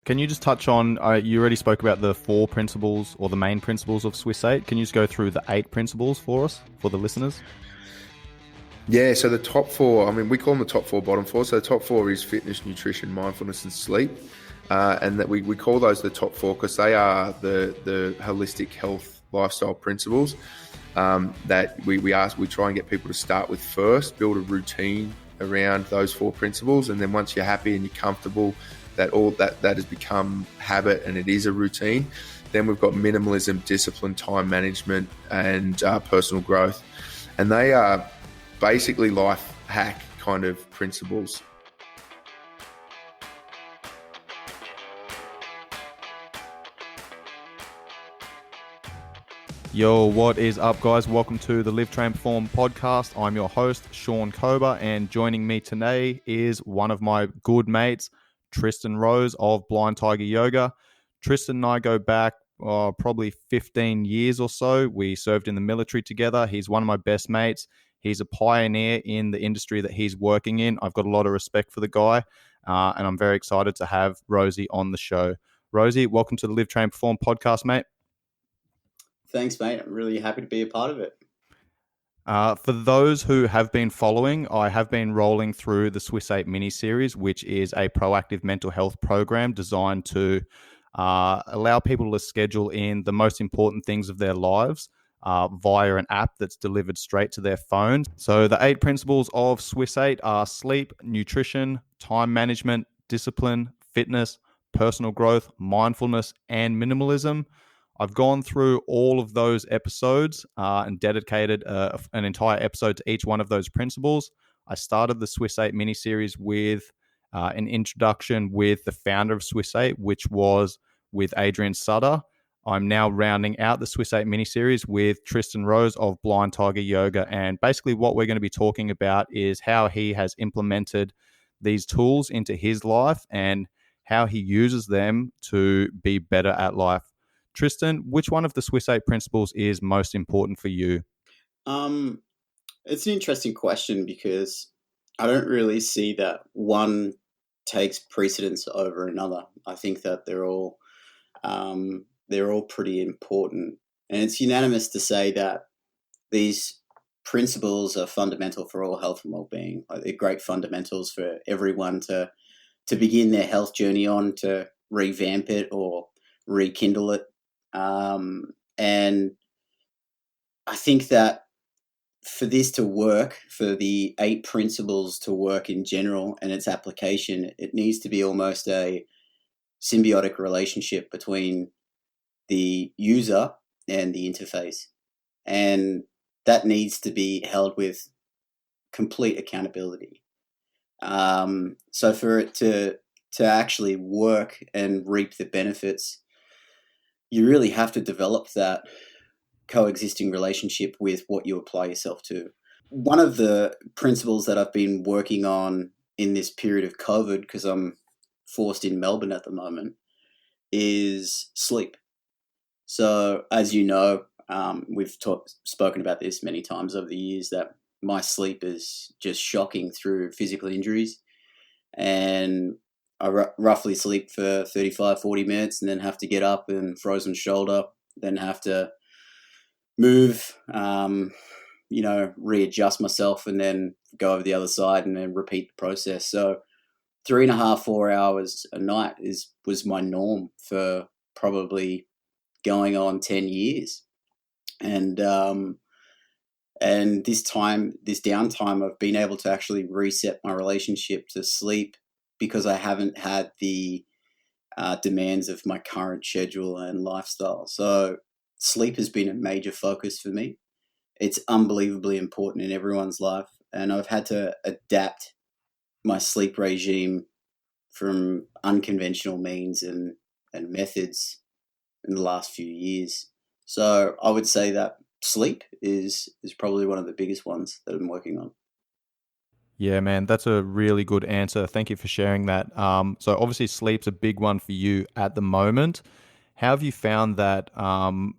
Can you just touch on, you already spoke about the 4 principles or the main principles of Swiss 8. Can you just go through the 8 principles for us, for the listeners? Yeah, so the top 4, I mean, we call them the top 4, bottom 4. So the top 4 is fitness, nutrition, mindfulness, and sleep. And that we call those the top 4 because they are the holistic health lifestyle principles that we try and get people to start with first, build a routine around those 4 principles. And then once you're happy and you're comfortable, that all that has become habit and it is a routine. Then we've got minimalism, discipline, time management, and personal growth. And they are basically life hack kind of principles. Yo, what is up, guys? Welcome to the Live, Train, Perform podcast. I'm your host, Sean Kober, and joining me today is one of my good mates, Tristan Rose of Blind Tiger Yoga. Tristan and I go back probably 15 years or so. We served in the military together. He's one of my best mates. He's a pioneer in the industry that he's working in. I've got a lot of respect for the guy, and I'm very excited to have Rosie on the show. Rosie, welcome to the Live, Train, Perform podcast, mate. Thanks, mate. I'm really happy to be a part of it. For those who have been following, I have been rolling through the Swiss 8 mini-series, which is a proactive mental health program designed to allow people to schedule in the most important things of their lives via an app that's delivered straight to their phone. So the 8 principles of Swiss 8 are sleep, nutrition, time management, discipline, fitness, personal growth, mindfulness, and minimalism. I've gone through all of those episodes and dedicated an entire episode to each one of those principles. I started the Swiss 8 mini-series with an introduction with the founder of Swiss 8, which was with Adrian Sutter. I'm now rounding out the Swiss 8 mini-series with Tristan Rose of Blind Tiger Yoga. And basically what we're going to be talking about is how he has implemented these tools into his life and how he uses them to be better at life. Tristan, which one of the Swiss 8 principles is most important for you? It's an interesting question because I don't really see that one takes precedence over another. I think that they're all pretty important, and it's unanimous to say that these principles are fundamental for all health and well-being. Like, they're great fundamentals for everyone to begin their health journey on, to revamp it or rekindle it. And I think that for this to work, for the 8 principles to work in general and its application, it needs to be almost a symbiotic relationship between the user and the interface. And that needs to be held with complete accountability. So for it to actually work and reap the benefits, you really have to develop that coexisting relationship with what you apply yourself to. One of the principles that I've been working on in this period of COVID, because I'm forced in Melbourne at the moment, is sleep. So as you know, we've spoken about this many times over the years, that my sleep is just shocking through physical injuries. And I roughly sleep for 35, 40 minutes and then have to get up and frozen shoulder, then have to move, readjust myself and then go over the other side and then repeat the process. So 3.5, 4 hours a night was my norm for probably going on 10 years. And this downtime, I've been able to actually reset my relationship to sleep, because I haven't had the demands of my current schedule and lifestyle. So sleep has been a major focus for me. It's unbelievably important in everyone's life. And I've had to adapt my sleep regime from unconventional means and methods in the last few years. So I would say that sleep is probably one of the biggest ones that I'm working on. Yeah, man, that's a really good answer. Thank you for sharing that. So obviously sleep's a big one for you at the moment. How have you found that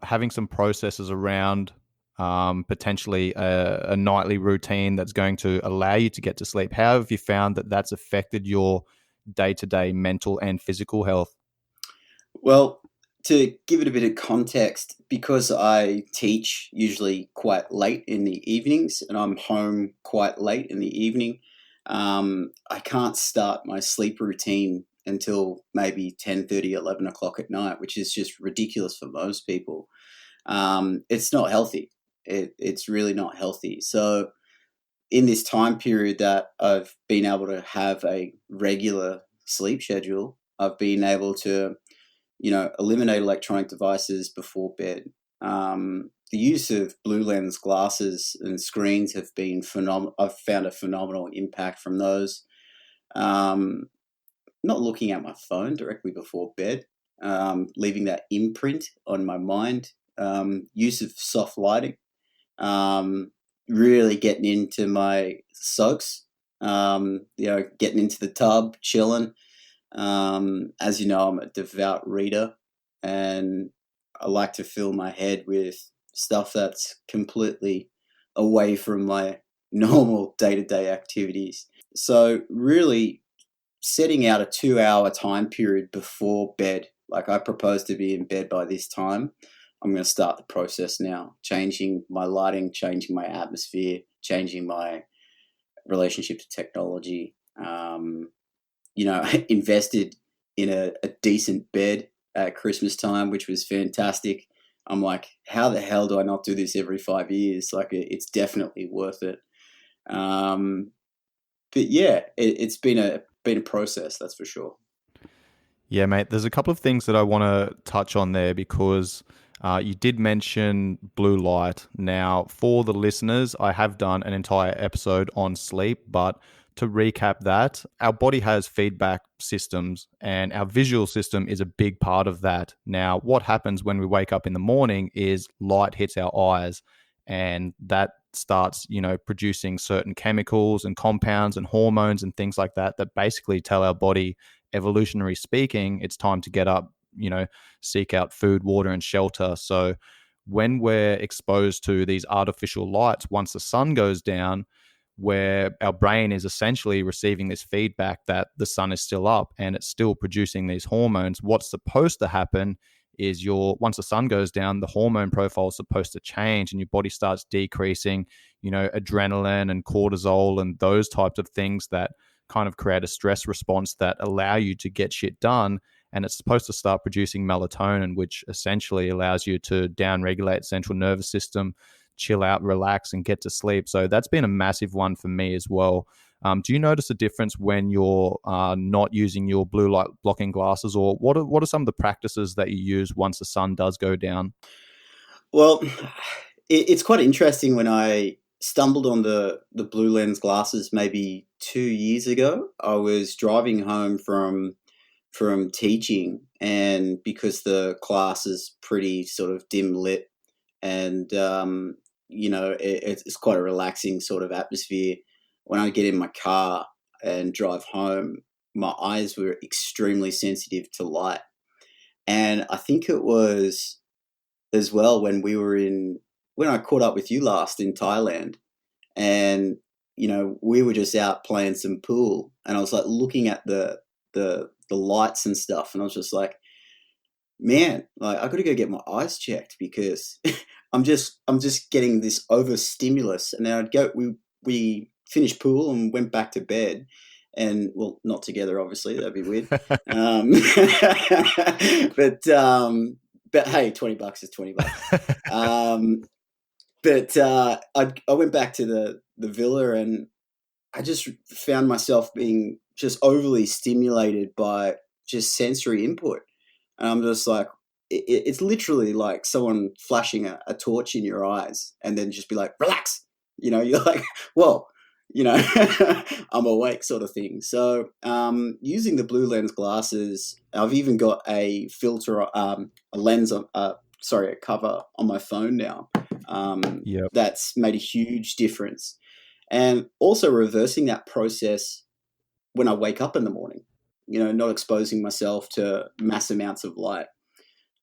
having some processes around potentially a nightly routine that's going to allow you to get to sleep, how have you found that that's affected your day-to-day mental and physical health? Well, to give it a bit of context, because I teach usually quite late in the evenings and I'm home quite late in the evening, I can't start my sleep routine until maybe 10:30, 11 o'clock at night, which is just ridiculous for most people. It's not healthy. It's really not healthy. So in this time period that I've been able to have a regular sleep schedule, I've been able to, eliminate electronic devices before bed. The use of blue lens glasses and screens have been phenomenal. I've found a phenomenal impact from those. Um, Not looking at my phone directly before bed, leaving that imprint on my mind. Use of soft lighting, um, really getting into my soaks, getting into the tub, chilling. As you know, I'm a devout reader and I like to fill my head with stuff that's completely away from my normal day to day activities. So, really setting out a 2 hour time period before bed, like I propose to be in bed by this time. I'm going to start the process now, changing my lighting, changing my atmosphere, changing my relationship to technology. Invested in a decent bed at Christmas time, which was fantastic. I'm like, how the hell do I not do this every 5 years? Like, it's definitely worth it. Um, but yeah, it's been a process, that's for sure. Yeah, mate. There's a couple of things that I want to touch on there because you did mention blue light. Now, for the listeners, I have done an entire episode on sleep, but to recap that, our body has feedback systems and our visual system is a big part of that. Now, what happens when we wake up in the morning is light hits our eyes and that starts, producing certain chemicals and compounds and hormones and things like that that basically tell our body, evolutionary speaking, it's time to get up, seek out food, water, and shelter. So when we're exposed to these artificial lights, once the sun goes down, where our brain is essentially receiving this feedback that the sun is still up and it's still producing these hormones, what's supposed to happen is once the sun goes down, the hormone profile is supposed to change and your body starts decreasing, adrenaline and cortisol and those types of things that kind of create a stress response that allow you to get shit done. And it's supposed to start producing melatonin, which essentially allows you to downregulate central nervous system, chill out, relax, and get to sleep. So that's been a massive one for me as well. Do you notice a difference when you're not using your blue light blocking glasses, or what are some of the practices that you use once the sun does go down? Well, it's quite interesting. When I stumbled on the blue lens glasses maybe 2 years ago, I was driving home from teaching, and because the class is pretty sort of dim lit, and it's quite a relaxing sort of atmosphere. When I get in my car and drive home, my eyes were extremely sensitive to light, and I think it was as well when I caught up with you last in Thailand, and we were just out playing some pool, and I was like looking at the lights and stuff, and I was just like, man, like I got to go get my eyes checked because I'm just getting this over stimulus, and then we finished pool and went back to bed, and well, not together, obviously, that'd be weird. Um, but but hey, $20 is $20. Um, but I went back to the villa, and I just found myself being just overly stimulated by just sensory input. And I'm just like, it's literally like someone flashing a torch in your eyes and then just be like, relax. You're like, well, I'm awake sort of thing. So using the blue lens glasses, I've even got a filter, a lens, a cover on my phone now. Yep. That's made a huge difference. And also reversing that process when I wake up in the morning, not exposing myself to mass amounts of light.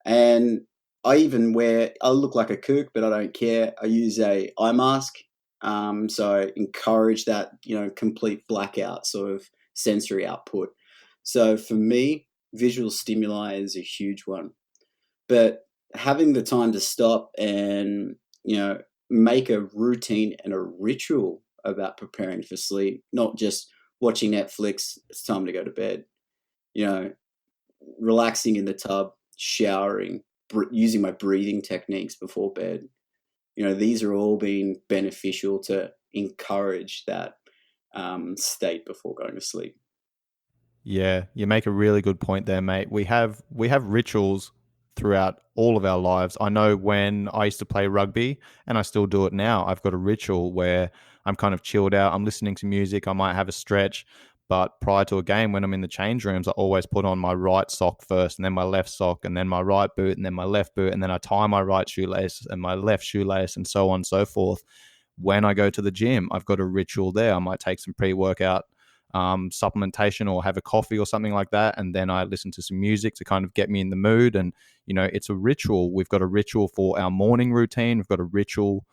And I look like a kook, but I don't care. I use a eye mask. So I encourage that, complete blackout sort of sensory output. So for me, visual stimuli is a huge one. But having the time to stop and, make a routine and a ritual about preparing for sleep, not just watching Netflix, it's time to go to bed, you know, relaxing in the tub, showering, using my breathing techniques before bed. These are all being beneficial to encourage that state before going to sleep. Yeah, you make a really good point there, mate. We have rituals throughout all of our lives. I know when I used to play rugby, and I still do it now, I've got a ritual where I'm kind of chilled out. I'm listening to music. I might have a stretch, but prior to a game, when I'm in the change rooms, I always put on my right sock first, and then my left sock, and then my right boot, and then my left boot, and then I tie my right shoelace and my left shoelace, and so on and so forth. When I go to the gym, I've got a ritual there. I might take some pre-workout supplementation or have a coffee or something like that, and then I listen to some music to kind of get me in the mood. And it's a ritual. We've got a ritual for our morning routine. We've got a ritual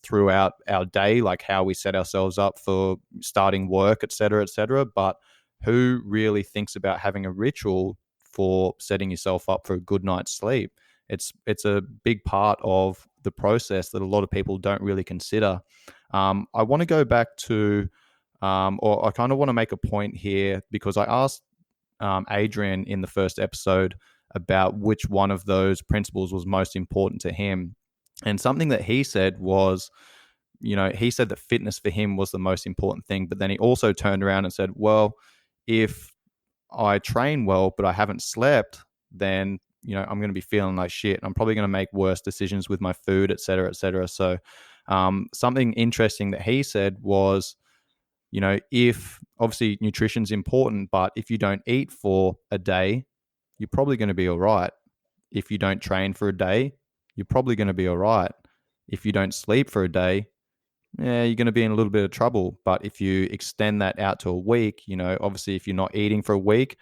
throughout our day, like how we set ourselves up for starting work, et cetera, et cetera. But who really thinks about having a ritual for setting yourself up for a good night's sleep? It's a big part of the process that a lot of people don't really consider. I want to go back to or I kind of want to make a point here, because I asked Adrian in the first episode about which one of those principles was most important to him. And something that he said was, he said that fitness for him was the most important thing. But then he also turned around and said, well, if I train well, but I haven't slept, then, I'm going to be feeling like shit. I'm probably going to make worse decisions with my food, et cetera, et cetera. So something interesting that he said was, if obviously nutrition's important, but if you don't eat for a day, you're probably going to be all right. If you don't train for a day, you're probably going to be all right. If you don't sleep for a day, yeah, you're going to be in a little bit of trouble. But if you extend that out to a week, obviously if you're not eating for a week,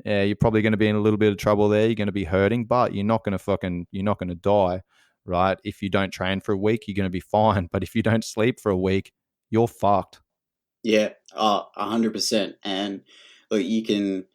yeah, you're probably going to be in a little bit of trouble there. You're going to be hurting, but you're not going to die, right? If you don't train for a week, you're going to be fine. But if you don't sleep for a week, you're fucked. Yeah, 100%. And look, you can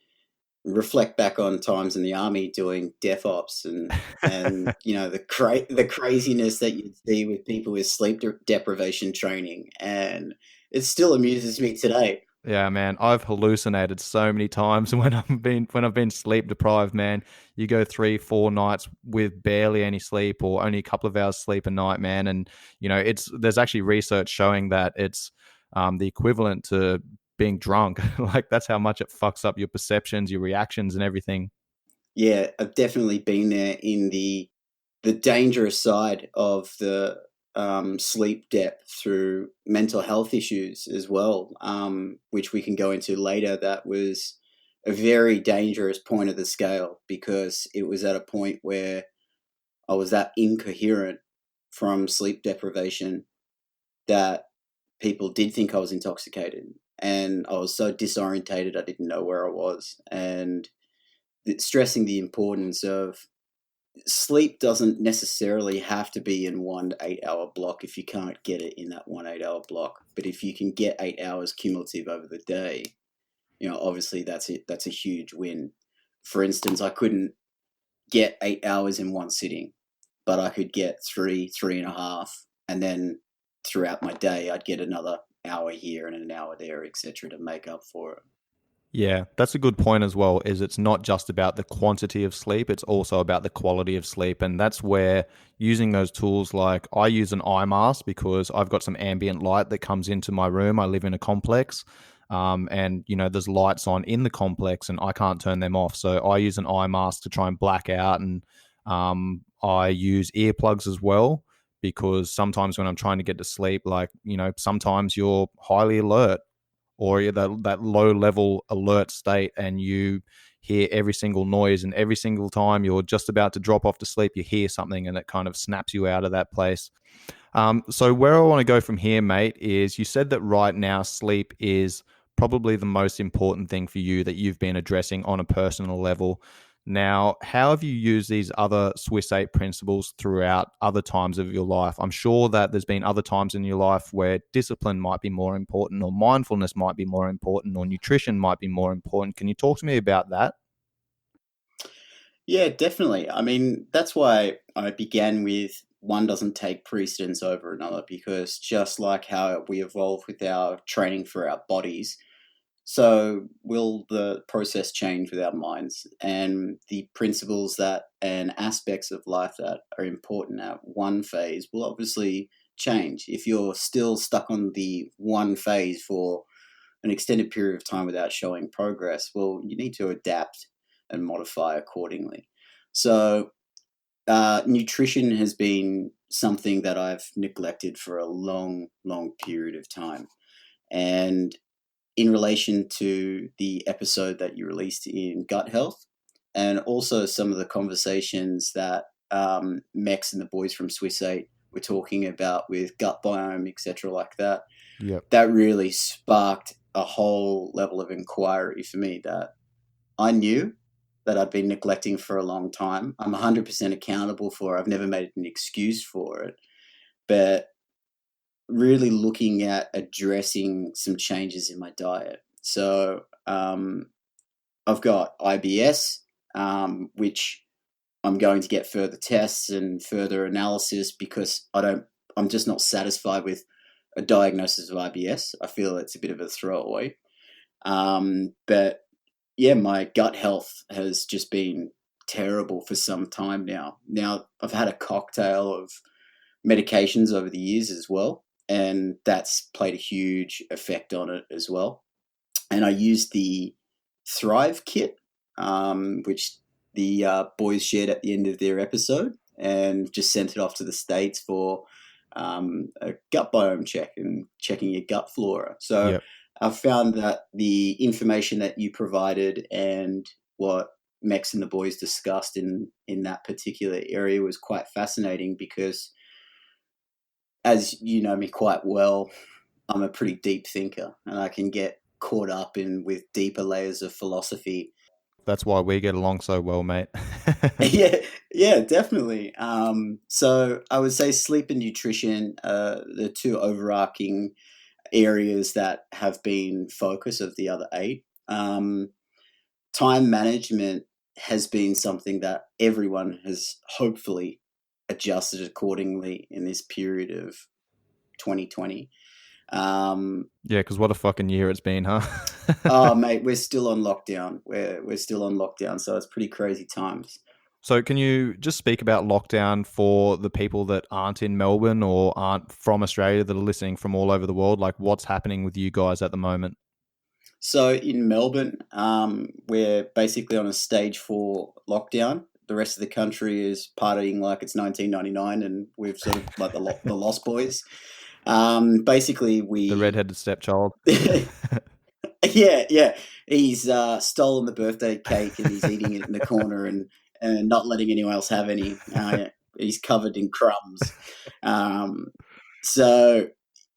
reflect back on times in the army doing death ops and the craziness that you'd see with people with sleep deprivation training, and it still amuses me today. Yeah, man, I've hallucinated so many times when I've been sleep deprived, man. You go 3-4 nights with barely any sleep or only a couple of hours sleep a night, man. And there's actually research showing that it's the equivalent to being drunk. Like, that's how much it fucks up your perceptions, your reactions, and everything. Yeah, I've definitely been there in the dangerous side of the sleep depth through mental health issues as well, which we can go into later. That was a very dangerous point of the scale, because it was at a point where I was that incoherent from sleep deprivation that people did think I was intoxicated, and I was so disorientated I didn't know where I was. And stressing the importance of sleep doesn't necessarily have to be in 1 8-hour block if you can't get it in that 1 8-hour block. But if you can get 8 hours cumulative over the day, obviously that's a huge win. For instance, I couldn't get 8 hours in one sitting, but I could get 3.5, and then throughout my day I'd get another hour here and an hour there, etc., to make up for it. Yeah, that's a good point as well, is it's not just about the quantity of sleep, it's also about the quality of sleep. And that's where using those tools, like I use an eye mask because I've got some ambient light that comes into my room. I live in a complex, and there's lights on in the complex and I can't turn them off. So I use an eye mask to try and black out. And I use earplugs as well, because sometimes when I'm trying to get to sleep, like, sometimes you're highly alert, or you're that low level alert state, and you hear every single noise, and every single time you're just about to drop off to sleep, you hear something and it kind of snaps you out of that place. So where I want to go from here, mate, is you said that right now sleep is probably the most important thing for you that you've been addressing on a personal level. Now, how have you used these other Swiss 8 principles throughout other times of your life? I'm sure that there's been other times in your life where discipline might be more important, or mindfulness might be more important, or nutrition might be more important. Can you talk to me about that? Yeah, definitely. I mean, that's why I began with one doesn't take precedence over another, because just like how we evolve with our training for our bodies, so will the process change with our minds, and the principles that and aspects of life that are important at one phase will obviously change. If you're still stuck on the one phase for an extended period of time without showing progress, well, you need to adapt and modify accordingly. So, nutrition has been something that I've neglected for a long, long period of time. And in relation to the episode that you released in gut health, and also some of the conversations that Mex and the boys from Swiss 8 were talking about with gut biome, etc., like that, Yep. that really sparked a whole level of inquiry for me that I knew that I'd been neglecting for a long time. I'm 100% accountable for it. I've never made an excuse for it, but really looking at addressing some changes in my diet. So I've got IBS, which I'm going to get further tests and further analysis because I'm just not satisfied with a diagnosis of IBS. I feel it's a bit of a throwaway. But yeah, my gut health has just been terrible for some time now. Now I've had a cocktail of medications over the years as well, and that's played a huge effect on it as well. And I used the Thrive kit, which the boys shared at the end of their episode, and just sent it off to the States for a gut biome check and checking your gut flora. So Yep. I've found that the information that you provided and what Mex and the boys discussed in that particular area was quite fascinating because, as you know me quite well, I'm a pretty deep thinker and I can get caught up in with deeper layers of philosophy. That's why we get along so well, mate. Yeah, yeah, definitely. So I would say sleep and nutrition are the two overarching areas that have been focus of the other eight. Time management has been something that everyone has hopefully adjusted accordingly in this period of 2020. Yeah, because what a fucking year it's been, huh? Oh, mate, we're still on lockdown. We're still on lockdown, so it's pretty crazy times. So, can you just speak about lockdown for the people that aren't in Melbourne or aren't from Australia that are listening from all over the world? Like, what's happening with you guys at the moment? So in Melbourne, we're basically on a stage 4 lockdown. The rest of the country is partying like it's 1999, and we've sort of like the Lost Boys. Basically, The we redheaded stepchild. yeah, yeah. He's stolen the birthday cake and he's eating it in the corner and not letting anyone else have any. He's covered in crumbs. Um, so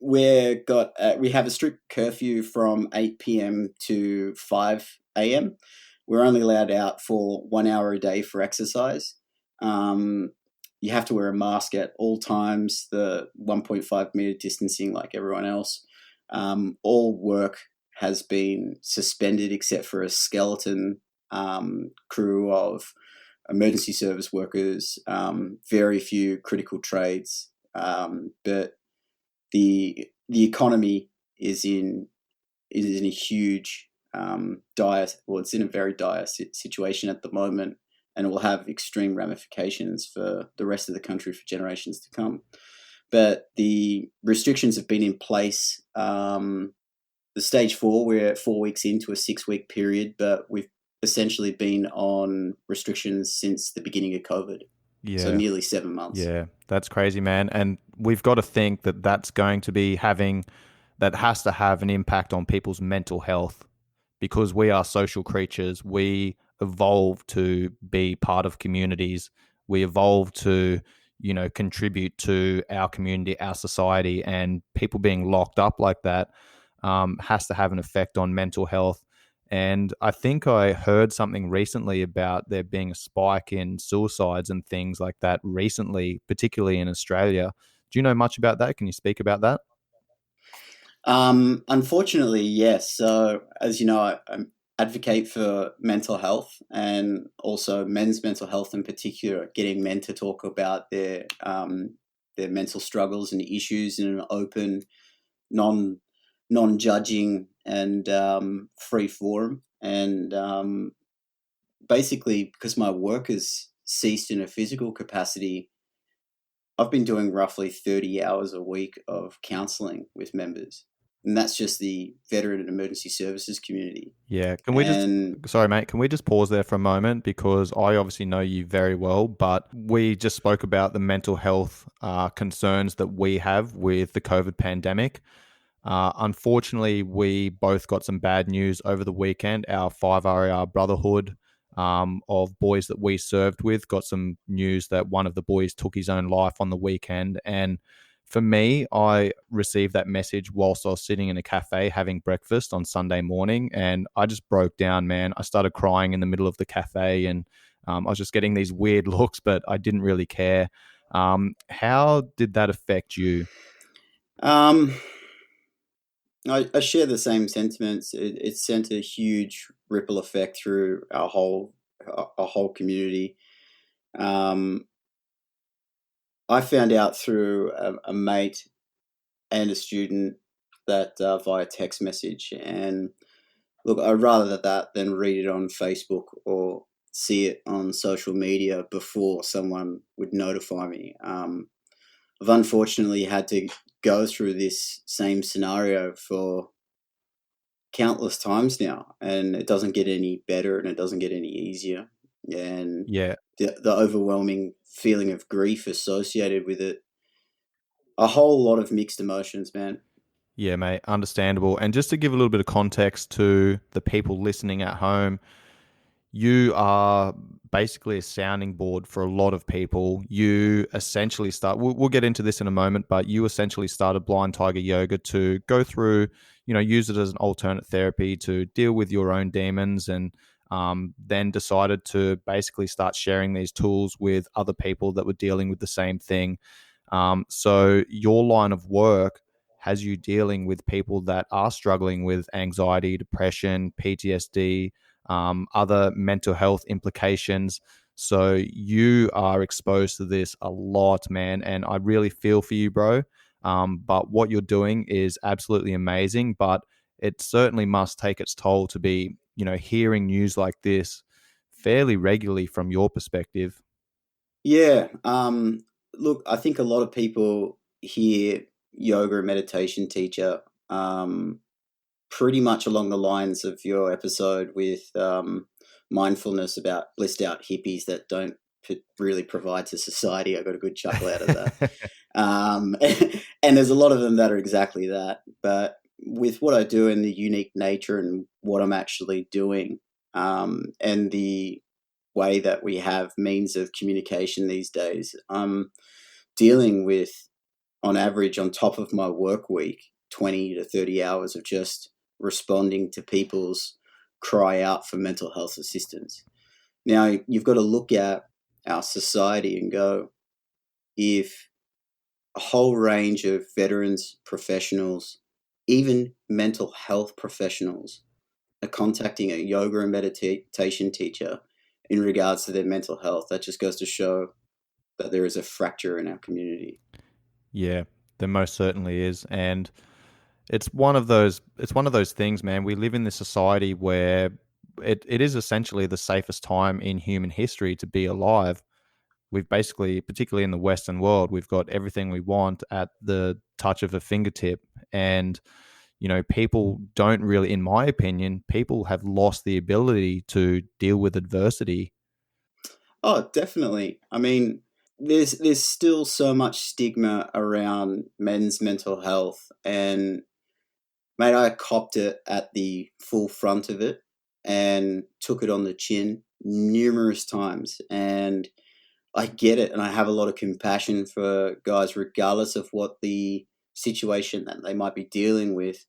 we have a strict curfew from 8 p.m. to 5 a.m. We're only allowed out for 1 hour a day for exercise. Um, you have to wear a mask at all times, the 1.5 meter distancing like everyone else. All work has been suspended except for a skeleton crew of emergency service workers, very few critical trades, but the economy is in a huge dire. Well, it's in a very dire situation at the moment, and it will have extreme ramifications for the rest of the country for generations to come. But the restrictions have been in place. The stage 4, we're 4 weeks into a 6 week period, but we've essentially been on restrictions since the beginning of COVID. So Yeah. nearly 7 months. Yeah, that's crazy, man. And we've got to think that that's going to be that has to have an impact on people's mental health because we are social creatures. We evolve to be part of communities. We evolve to, contribute to our community, our society, and people being locked up like that has to have an effect on mental health. And I think I heard something recently about there being a spike in suicides and things like that recently, particularly in Australia. Do you know much about that? Can you speak about that? Unfortunately, yes. So, as you know, advocate for mental health, and also men's mental health in particular, getting men to talk about their mental struggles and issues in an open, non-judging and free forum. And basically, because my work has ceased in a physical capacity, I've been doing roughly 30 hours a week of counselling with members. And that's just the veteran and emergency services community. Yeah. And Sorry, mate, can we just pause there for a moment? Because I obviously know you very well, but we just spoke about the mental health concerns that we have with the COVID pandemic. Unfortunately, we both got some bad news over the weekend. Our 5RAR brotherhood of boys that we served with got some news that one of the boys took his own life on the weekend. And for me, I received that message whilst I was sitting in a cafe having breakfast on Sunday morning, and I just broke down, man. I started crying in the middle of the cafe, and I was just getting these weird looks, but I didn't really care. How did that affect you? um, I share the same sentiments. It sent a huge ripple effect through our whole community. Um, I found out through a mate and a student that via text message. And look, I'd rather that than read it on Facebook or see it on social media before someone would notify me. I've unfortunately had to go through this same scenario for countless times now, and it doesn't get any better and it doesn't get any easier. And Yeah. the overwhelming feeling of grief associated with it, a whole lot of mixed emotions, man. Yeah, mate, understandable. And just to give a little bit of context to the people listening at home, you are basically a sounding board for a lot of people. You essentially we'll get into this in a moment, but you essentially started Blind Tiger Yoga to go through, use it as an alternate therapy to deal with your own demons, and then decided to basically start sharing these tools with other people that were dealing with the same thing. So your line of work has you dealing with people that are struggling with anxiety, depression, PTSD, other mental health implications. So you are exposed to this a lot, man. And I really feel for you, bro. But what you're doing is absolutely amazing. But it certainly must take its toll to be, hearing news like this fairly regularly from your perspective. Yeah. Look, I think a lot of people hear yoga and meditation teacher pretty much along the lines of your episode with mindfulness about blissed out hippies that don't really provide to society. I got a good chuckle out of that. Um, and there's a lot of them that are exactly that. But with what I do and the unique nature and what I'm actually doing, and the way that we have means of communication these days, I'm dealing with, on average, on top of my work week, 20 to 30 hours of just responding to people's cry out for mental health assistance. Now, you've got to look at our society and go, if a whole range of veterans, professionals, even mental health professionals are contacting a yoga and meditation teacher in regards to their mental health, that just goes to show that there is a fracture in our community. Yeah, there most certainly is. And it's one of those things, man. We live in this society where it is essentially the safest time in human history to be alive. We've basically, particularly in the Western world, we've got everything we want at the touch of a fingertip. And, people don't really, in my opinion, people have lost the ability to deal with adversity. Oh, definitely. I mean, there's still so much stigma around men's mental health, and mate, I copped it at the full front of it and took it on the chin numerous times. And I get it, and I have a lot of compassion for guys, regardless of what the situation that they might be dealing with.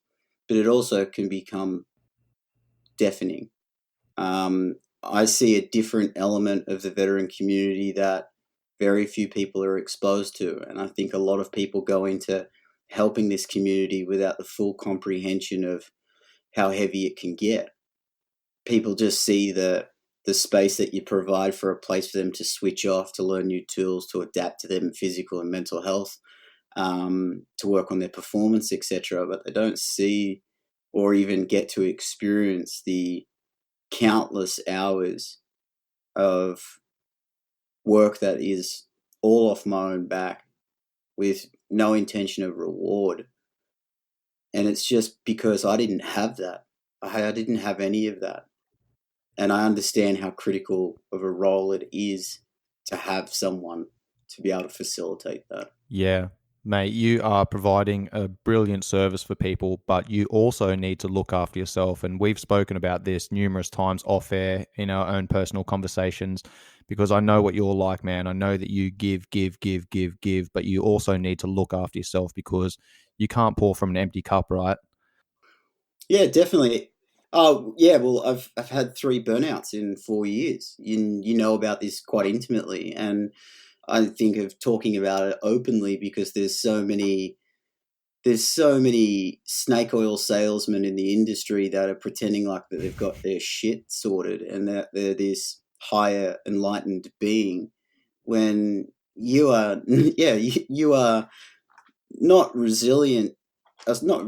But it also can become deafening. I see a different element of the veteran community that very few people are exposed to. And I think a lot of people go into helping this community without the full comprehension of how heavy it can get. people just see the space that you provide for a place for them to switch off, to learn new tools, to adapt to their physical and mental health, to work on their performance, etc. But they don't see or even get to experience the countless hours of work that is all off my own back with no intention of reward. And it's just because I didn't have that. I didn't have any of that. And I understand how critical of a role it is to have someone to be able to facilitate that. Yeah, mate, you are providing a brilliant service for people, but you also need to look after yourself. And we've spoken about this numerous times off air in our own personal conversations, because I know what you're like, man. I know that you give, give, give, give, give, but you also need to look after yourself because you can't pour from an empty cup, right? Yeah, definitely. Oh, yeah. Well, I've had 3 burnouts in 4 years. You know about this quite intimately, and I think of talking about it openly because there's so many snake oil salesmen in the industry that are pretending like that they've got their shit sorted and that they're this higher enlightened being when you are yeah you are not resilient. It's not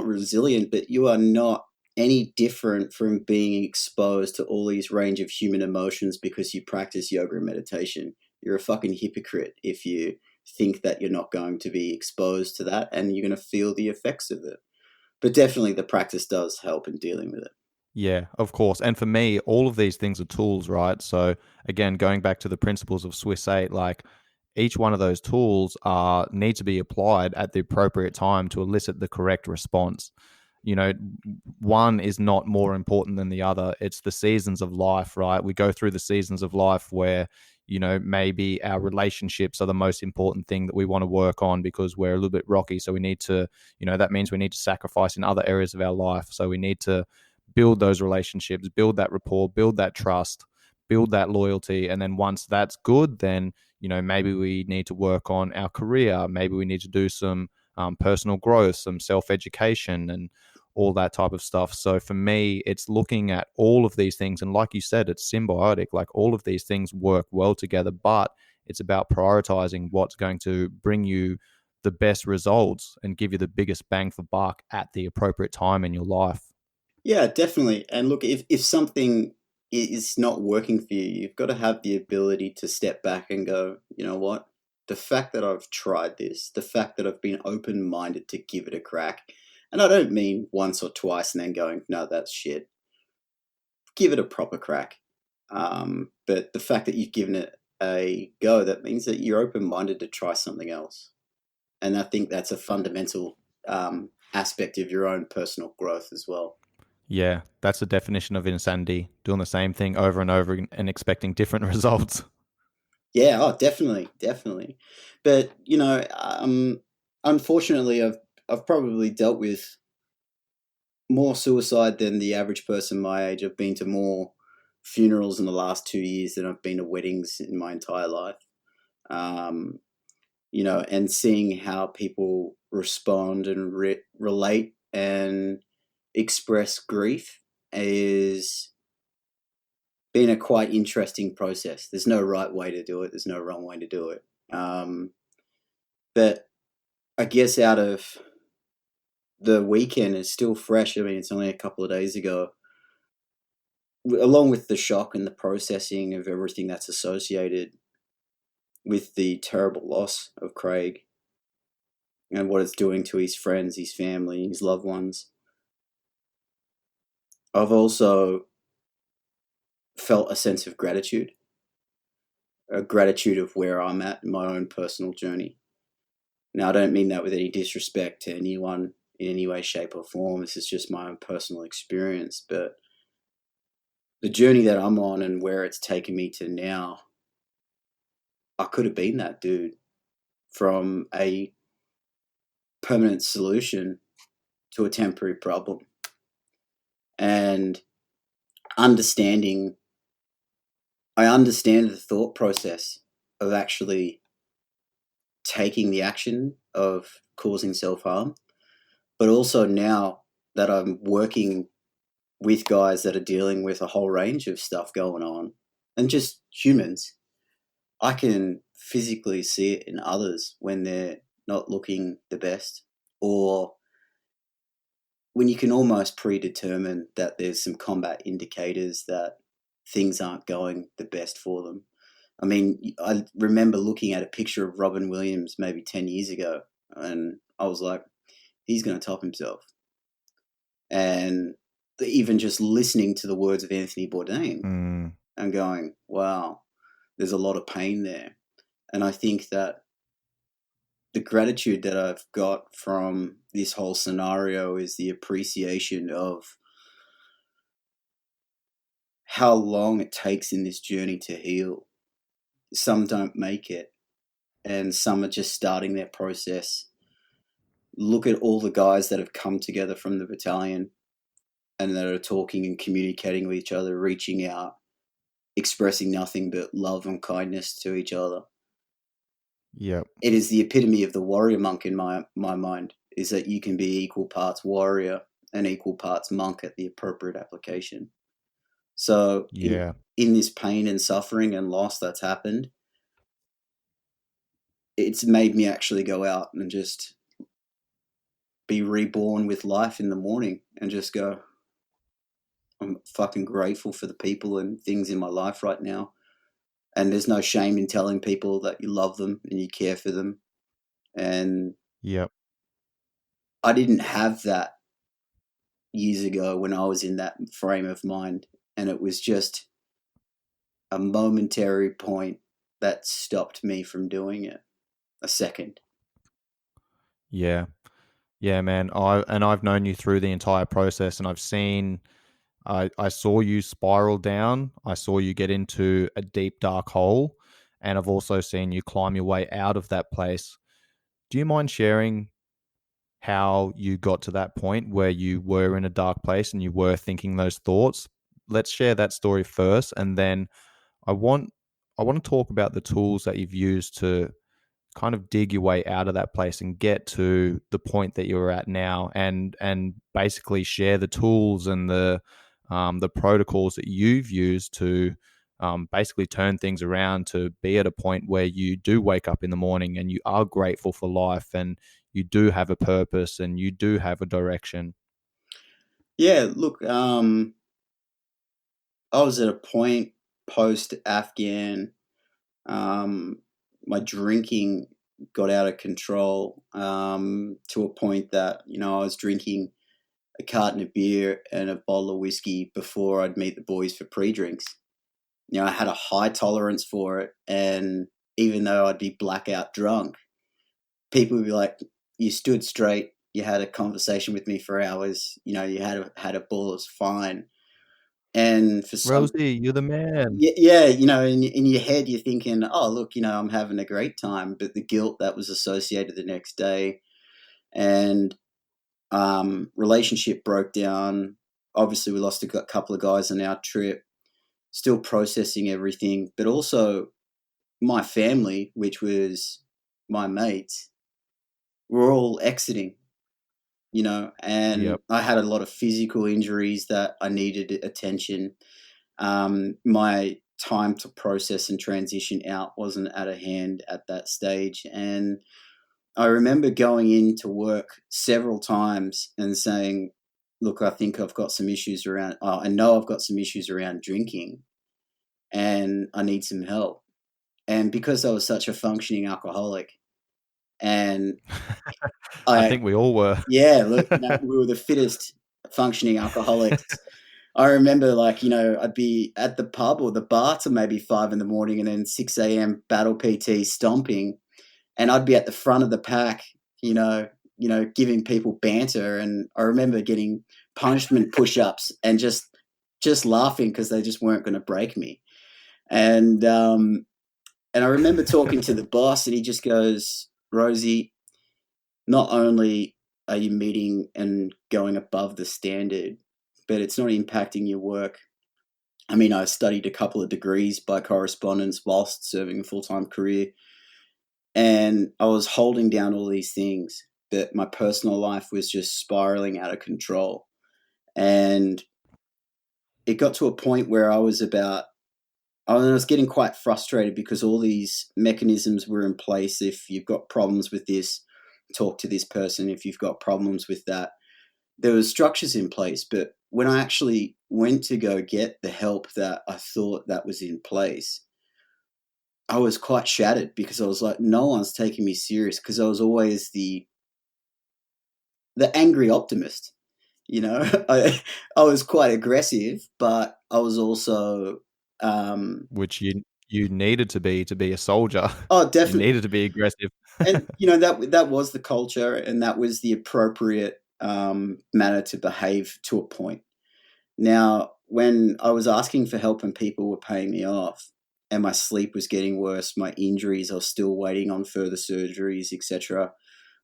resilient, but you are not any different from being exposed to all these range of human emotions because you practice yoga and meditation. You're a fucking hypocrite if you think that you're not going to be exposed to that and you're going to feel the effects of it. But definitely the practice does help in dealing with it. Yeah, of course. And for me, all of these things are tools, right? So again, going back to the principles of Swiss 8, like each one of those tools need to be applied at the appropriate time to elicit the correct response. You know, one is not more important than the other. It's the seasons of life, right? We go through the seasons of life where, you know, maybe our relationships are the most important thing that we want to work on because we're a little bit rocky. So we need to, you know, that means we need to sacrifice in other areas of our life. So we need to build those relationships, build that rapport, build that trust, build that loyalty. And then once that's good, then, you know, maybe we need to work on our career. Maybe we need to do some personal growth, some self education, and all that type of stuff. So for me, it's looking at all of these things. And like you said, it's symbiotic. Like all of these things work well together, but it's about prioritizing what's going to bring you the best results and give you the biggest bang for buck at the appropriate time in your life. Yeah, definitely. And look, if something is not working for you, you've got to have the ability to step back and go, you know what? The fact that I've tried this, the fact that I've been open minded to give it a crack, and I don't mean once or twice and then going, no, that's shit. Give it a proper crack. But the fact that you've given it a go, that means that you're open minded to try something else. And I think that's a fundamental aspect of your own personal growth as well. Yeah, that's the definition of insanity. Doing the same thing over and over and expecting different results. Yeah, oh, definitely, definitely. But unfortunately, I've probably dealt with more suicide than the average person my age. I've been to more funerals in the last 2 years than I've been to weddings in my entire life. Um, and seeing how people respond and relate and express grief is been a quite interesting process. There's no right way to do it. There's no wrong way to do it. But I guess out of the weekend is still fresh. I mean, it's only a couple of days ago. Along with the shock and the processing of everything that's associated with the terrible loss of Craig and what it's doing to his friends, his family, his loved ones, I've also felt a sense of gratitude, a gratitude of where I'm at in my own personal journey. Now, I don't mean that with any disrespect to anyone in any way, shape, or form. This is just my own personal experience. But the journey that I'm on and where it's taken me to now, I could have been that dude from a permanent solution to a temporary problem. And understanding, I understand the thought process of actually taking the action of causing self harm, but also now that I'm working with guys that are dealing with a whole range of stuff going on, and just humans, I can physically see it in others when they're not looking the best, or when you can almost predetermine that there's some combat indicators that things aren't going the best for them. I mean, I remember looking at a picture of Robin Williams maybe 10 years ago, and I was like, he's going to top himself. And even just listening to the words of Anthony Bourdain and going, wow, there's a lot of pain there. And I think that the gratitude that I've got from this whole scenario is the appreciation of how long it takes in this journey to heal. Some don't make it, and some are just starting their process. Look at all the guys that have come together from the battalion and that are talking and communicating with each other, reaching out, expressing nothing but love and kindness to each other. Yep. It is the epitome of the warrior monk in my mind, is that you can be equal parts warrior and equal parts monk at the appropriate application. So Yeah. in this pain and suffering and loss that's happened, it's made me actually go out and just be reborn with life in the morning and just go, I'm fucking grateful for the people and things in my life right now. And there's no shame in telling people that you love them and you care for them. And Yep. I didn't have that years ago when I was in that frame of mind. And it was just a momentary point that stopped me from doing it. A second. Yeah. Yeah, man. I've known you through the entire process, and I saw you spiral down. I saw you get into a deep dark hole, and I've also seen you climb your way out of that place. Do you mind sharing how you got to that point where you were in a dark place and you were thinking those thoughts? Let's share that story first, and then I want I want to talk about the tools that you've used to kind of dig your way out of that place and get to the point that you're at now, and basically share the tools and the protocols that you've used to basically turn things around to be at a point where you do wake up in the morning and you are grateful for life and you do have a purpose and you do have a direction. Yeah, look, I was at a point post Afghan. My drinking got out of control to a point that, I was drinking a carton of beer and a bottle of whiskey before I'd meet the boys for pre-drinks. I had a high tolerance for it, and even though I'd be blackout drunk, people would be like, "You stood straight. You had a conversation with me for hours. You had a ball. It's fine." And for some, Rosie, you're the man. yeah, in your head, you're thinking, "Oh, look, I'm having a great time," but the guilt that was associated the next day, and relationship broke down. Obviously, we lost a couple of guys on our trip. Still processing everything, but also my family, which was my mates, were all exiting, and Yep. I had a lot of physical injuries that I needed attention. My time to process and transition out wasn't at a hand at that stage. And I remember going into work several times and saying, look, I think I've got some issues around, I know I've got some issues around drinking and I need some help. And because I was such a functioning alcoholic, and I I, think we all were. yeah, look, we were the fittest functioning alcoholics. I remember, I'd be at the pub or the bar till maybe 5 a.m. and then 6 a.m. battle PT stomping, and I'd be at the front of the pack, giving people banter. And I remember getting punishment push-ups and just laughing because they just weren't going to break me. And I remember talking to the boss, and he just goes, Rosie, not only are you meeting and going above the standard, but it's not impacting your work. I mean, I studied a couple of degrees by correspondence whilst serving a full-time career, and I was holding down all these things, but my personal life was just spiraling out of control. And it got to a point where I was getting quite frustrated because all these mechanisms were in place. If you've got problems with this, talk to this person. If you've got problems with that, there was structures in place. But when I actually went to go get the help that I thought that was in place, I was quite shattered because I was like, no one's taking me serious, because I was always the angry optimist. I was quite aggressive, but I was also Which you needed to be a soldier. oh, You definitely. needed to be aggressive. And that was the culture, and that was the appropriate manner to behave to a point. Now, when I was asking for help and people were paying me off, and my sleep was getting worse, my injuries, I was still waiting on further surgeries, etc.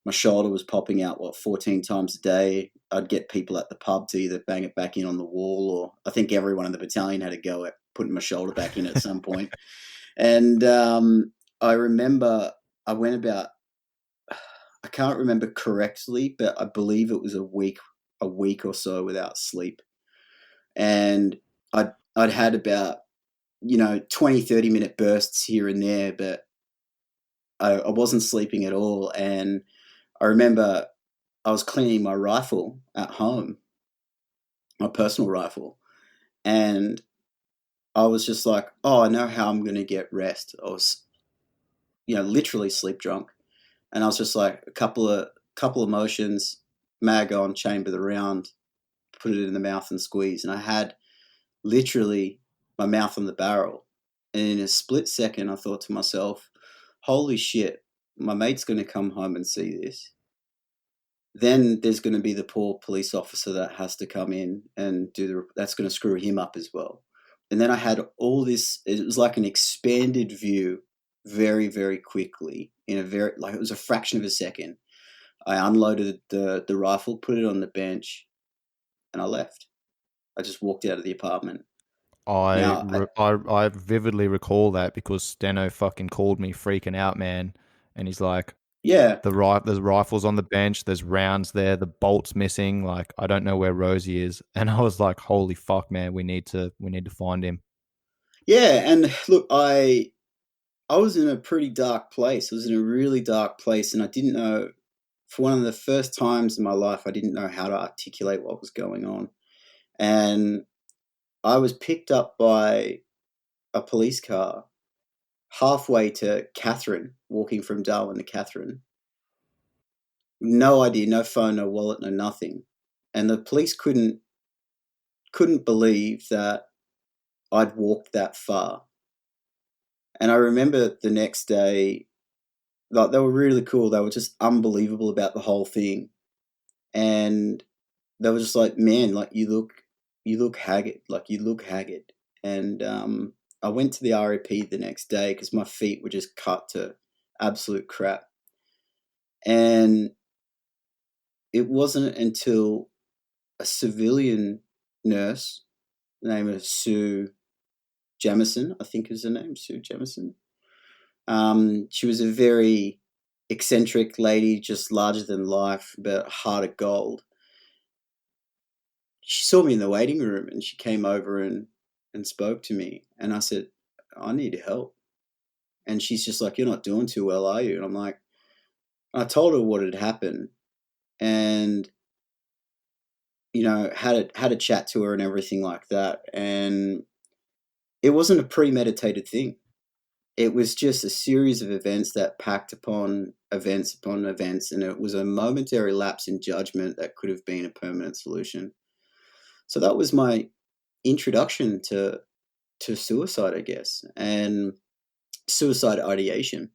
My shoulder was popping out 14 times a day. I'd get people at the pub to either bang it back in on the wall, or I think everyone in the battalion had a go at putting my shoulder back in at some point. And I remember I went about, I can't remember correctly, but I believe it was a week or so without sleep. And I'd had about 20, 30-minute bursts here and there, but I wasn't sleeping at all. And I remember I was cleaning my rifle at home, my personal rifle, and I was just like, oh, I know how I'm going to get rest. I was, literally sleep drunk. And I was just like, a couple of motions, mag on, chamber the round, put it in the mouth and squeeze. And I had literally my mouth on the barrel. And in a split second, I thought to myself, holy shit, my mate's going to come home and see this. Then there's going to be the poor police officer that has to come in and that's going to screw him up as well. And then I had all this, it was like an expanded view very, very quickly it was a fraction of a second. I unloaded the rifle, put it on the bench, and I left. I just walked out of the apartment. Now, I vividly recall that because Steno fucking called me freaking out, man. And he's like, yeah, there's rifles on the bench, there's rounds there, the bolt's missing. Like, I don't know where Rosie is. And I was like, holy fuck, man, we need to find him. yeah. And look, I was in a pretty dark place. I was in a really dark place, and I didn't know. For one of the first times in my life, I didn't know how to articulate what was going on. And I was picked up by a police car halfway to Catherine, walking from Darwin to Catherine. No idea, no phone, no wallet, no nothing. And the police couldn't believe that I'd walked that far. And I remember the next day, like, they were really cool. They were just unbelievable about the whole thing. And they were just like, man, like, you look haggard. Like, you look haggard. And I went to the RAP the next day because my feet were just cut to absolute crap. And it wasn't until a civilian nurse, the name of Sue Jamison, I think is her name, Sue Jamison. She was a very eccentric lady, just larger than life, but heart of gold. She saw me in the waiting room and she came over and spoke to me. And I said, I need help. And she's just like, you're not doing too well, are you? And I'm like, I told her what had happened and, had a chat to her and everything like that. And it wasn't a premeditated thing. It was just a series of events that packed upon events upon events. And it was a momentary lapse in judgment that could have been a permanent solution. So that was my introduction to suicide, I guess, and suicide ideation.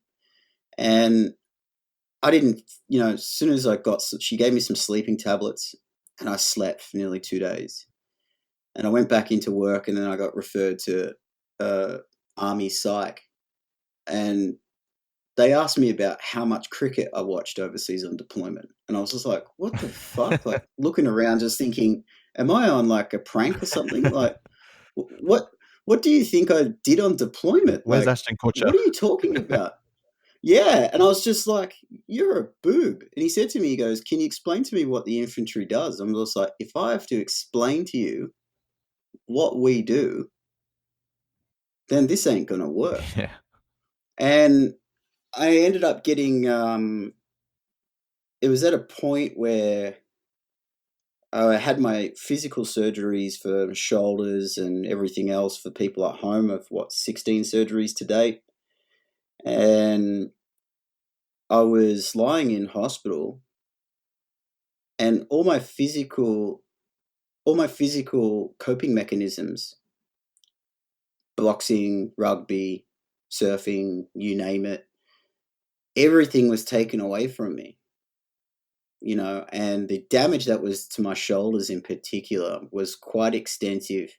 And I didn't, as soon as she gave me some sleeping tablets and I slept for nearly 2 days. And I went back into work and then I got referred to Army Psych. And they asked me about how much cricket I watched overseas on deployment. And I was just like, what the fuck? Like, looking around just thinking, am I on like a prank or something? Like, what do you think I did on deployment? Where's Like, Ashton Kutcher? what are you talking about? Yeah. And I was just like, you're a boob. And he said to me, he goes, can you explain to me what the infantry does? I'm just like, if I have to explain to you what we do, then this ain't going to work. Yeah. And I ended up getting, it was at a point where I had my physical surgeries for shoulders and everything else for people at home of 16 surgeries to date. And I was lying in hospital and all my physical coping mechanisms, boxing, rugby, surfing, you name it, everything was taken away from me. And the damage that was to my shoulders in particular was quite extensive,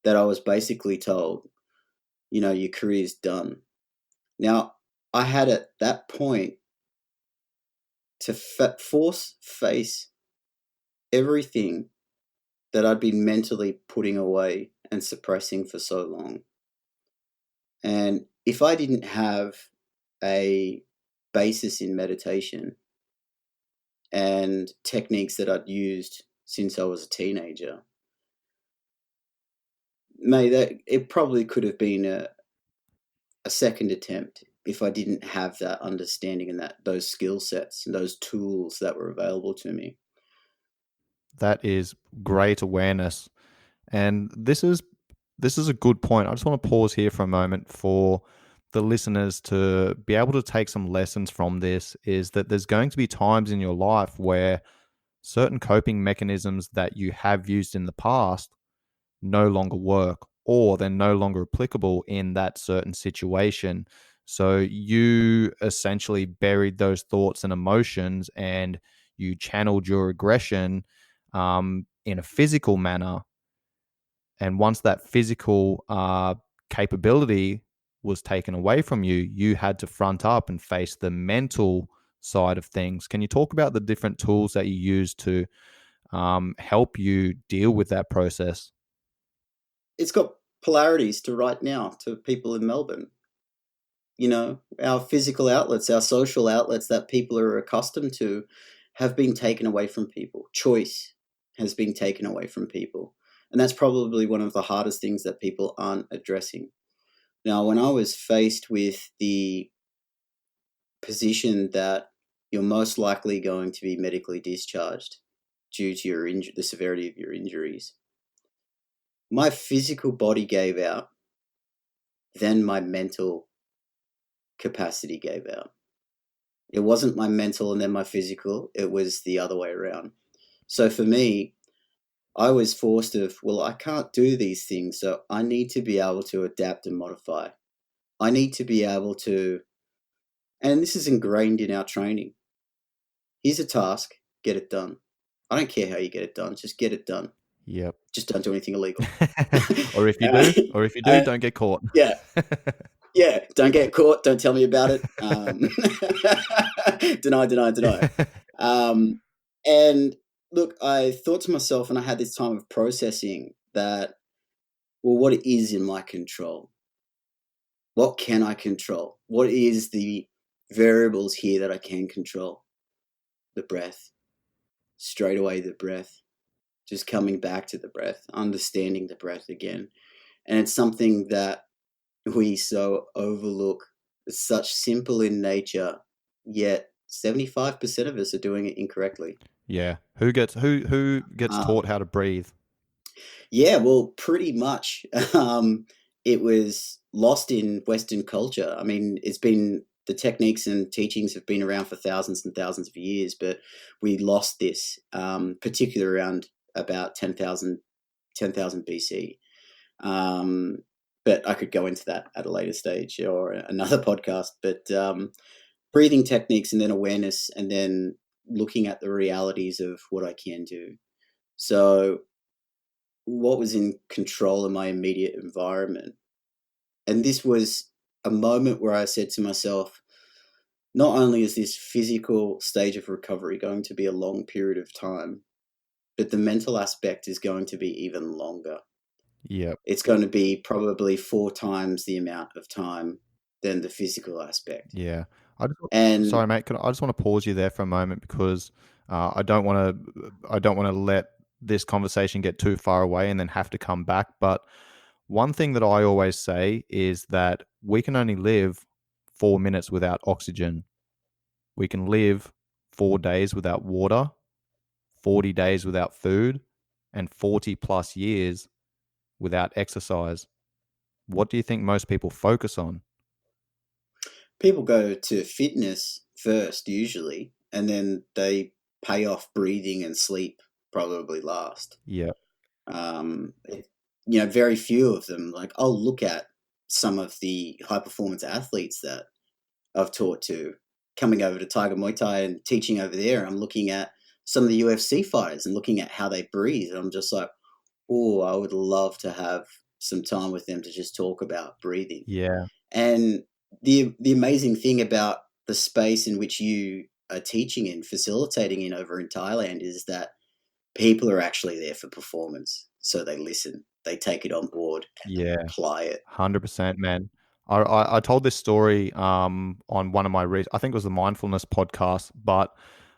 that I was basically told, your career's done. Now, I had at that point to force face everything that I'd been mentally putting away and suppressing for so long. And if I didn't have a basis in meditation and techniques that I'd used since I was a teenager, it probably could have been a second attempt if I didn't have that understanding and those skill sets and those tools that were available to me. That is great awareness. And this is a good point. I just want to pause here for a moment for the listeners to be able to take some lessons from this. Is that there's going to be times in your life where certain coping mechanisms that you have used in the past no longer work, or they're no longer applicable in that certain situation. So you essentially buried those thoughts and emotions, and you channeled your aggression in a physical manner. And once that physical capability was taken away from you, you had to front up and face the mental side of things. Can you talk about the different tools that you use to help you deal with that process? It's got polarities to right now to people in Melbourne. Our physical outlets, our social outlets that people are accustomed to have been taken away from people. Choice has been taken away from people. And that's probably one of the hardest things that people aren't addressing. Now, when I was faced with the position that you're most likely going to be medically discharged due to the severity of your injuries, my physical body gave out, then my mental capacity gave out. It wasn't my mental and then my physical, it was the other way around. So for me, I was forced I can't do these things, so I need to be able to adapt and modify. I need to be able to, and this is ingrained in our training. Here's a task, get it done. I don't care how you get it done, just get it done. Yep. Just don't do anything illegal. or if you do, don't get caught. Yeah. Yeah, don't get caught. Don't tell me about it. Deny. And look, I thought to myself, and I had this time of processing that, well, what is in my control? What can I control? What is the variables here that I can control? The breath. Straight away, the breath. Just coming back to the breath, understanding the breath again. And it's something that we so overlook. It's such simple in nature, yet 75% of us are doing it incorrectly. Yeah. Who gets taught how to breathe? Yeah, well, pretty much. It was lost in Western culture. I mean, the techniques and teachings have been around for thousands and thousands of years, but we lost this, particularly around about 10,000 BC. But I could go into that at a later stage or another podcast. But breathing techniques and then awareness and then looking at the realities of what I can do. So what was in control of my immediate environment? And this was a moment where I said to myself, not only is this physical stage of recovery going to be a long period of time, but the mental aspect is going to be even longer. Yeah. It's going to be probably 4 times the amount of time than the physical aspect. Yeah. And Sorry, mate. I just want to pause you there for a moment because I don't want to let this conversation get too far away and then have to come back. But one thing that I always say is that we can only live 4 minutes without oxygen. We can live 4 days without water, 40 days without food, and 40 plus years without exercise. What do you think most people focus on? People go to fitness first, usually, and then they pay off breathing and sleep probably last. Yeah. Very few of them, like, I'll look at some of the high performance athletes that I've taught to coming over to Tiger Muay Thai and teaching over there. I'm looking at some of the UFC fighters and looking at how they breathe. And I'm just like, oh, I would love to have some time with them to just talk about breathing. Yeah. And the amazing thing about the space in which you are teaching and facilitating in over in Thailand is that people are actually there for performance. So they listen, they take it on board, and they apply it. 100%, man. I told this story on one of my I think it was the mindfulness podcast, but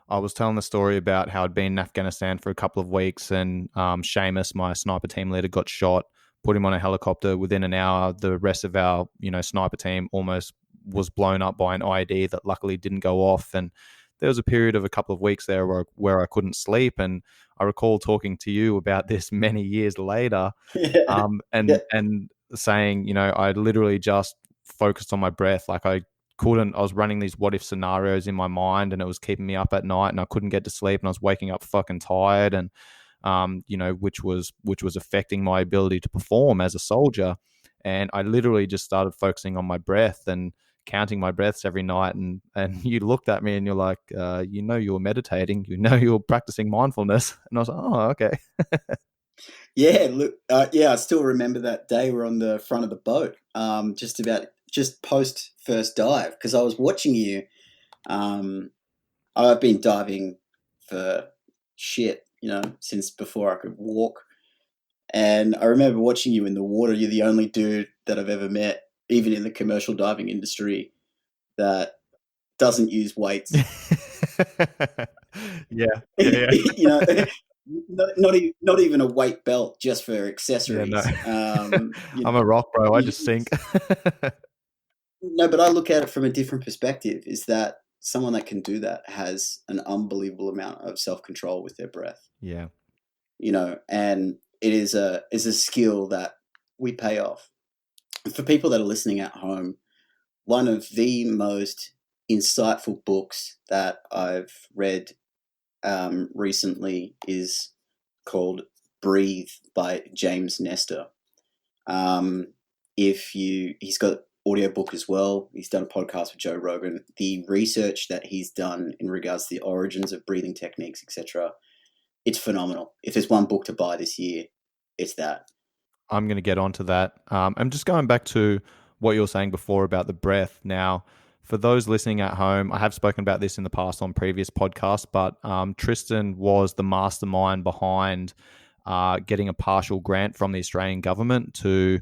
I was telling the story about how I'd been in Afghanistan for a couple of weeks, and Seamus, my sniper team leader, got shot. Put him on a helicopter. Within an hour, the rest of our sniper team almost was blown up by an IED that luckily didn't go off. And there was a period of a couple of weeks there where I couldn't sleep. And I recall talking to you about this many years later, and saying, I literally just focused on my breath. Like I was running these what if scenarios in my mind, and it was keeping me up at night, and I couldn't get to sleep, and I was waking up fucking tired, and which was affecting my ability to perform as a soldier. And I literally just started focusing on my breath and counting my breaths every night. And you looked at me and you're like, you were meditating, you were practicing mindfulness. And I was like, oh, okay. Yeah, look, I still remember that day we're on the front of the boat, just post first dive, because I was watching you. I've been diving for since before I could walk. And I remember watching you in the water. You're the only dude that I've ever met, even in the commercial diving industry, that doesn't use weights. Yeah. Not even a weight belt, just for accessories. Yeah, no. I'm a rock, bro. I just sink. No, but I look at it from a different perspective, is that someone that can do that has an unbelievable amount of self-control with their breath. Yeah. And it is a skill that we pay off. For people that are listening at home, one of the most insightful books that I've read recently is called Breathe by James Nestor. He's got audiobook as well. He's done a podcast with Joe Rogan. The research that he's done in regards to the origins of breathing techniques, etc., it's phenomenal. If there's one book to buy this year, it's that. I'm going to get onto that. I'm just going back to what you were saying before about the breath. Now, for those listening at home, I have spoken about this in the past on previous podcasts, but Tristan was the mastermind behind getting a partial grant from the Australian government to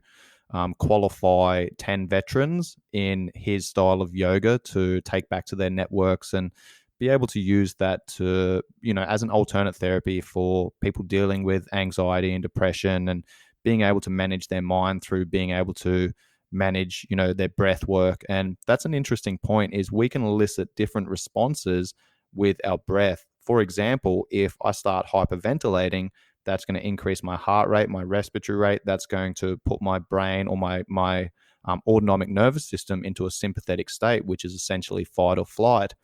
qualify 10 veterans in his style of yoga to take back to their networks and be able to use that to, as an alternate therapy for people dealing with anxiety and depression, and being able to manage their mind through being able to manage, their breath work. And that's an interesting point, is we can elicit different responses with our breath. For example, if I start hyperventilating, that's going to increase my heart rate, my respiratory rate. That's going to put my brain or my autonomic nervous system into a sympathetic state, which is essentially fight or flight.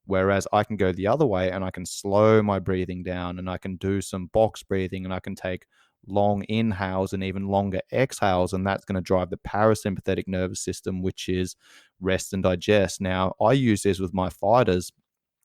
Whereas I can go the other way and I can slow my breathing down, and I can do some box breathing, and I can take long inhales and even longer exhales, and that's going to drive the parasympathetic nervous system, which is rest and digest. Now, I use this with my fighters.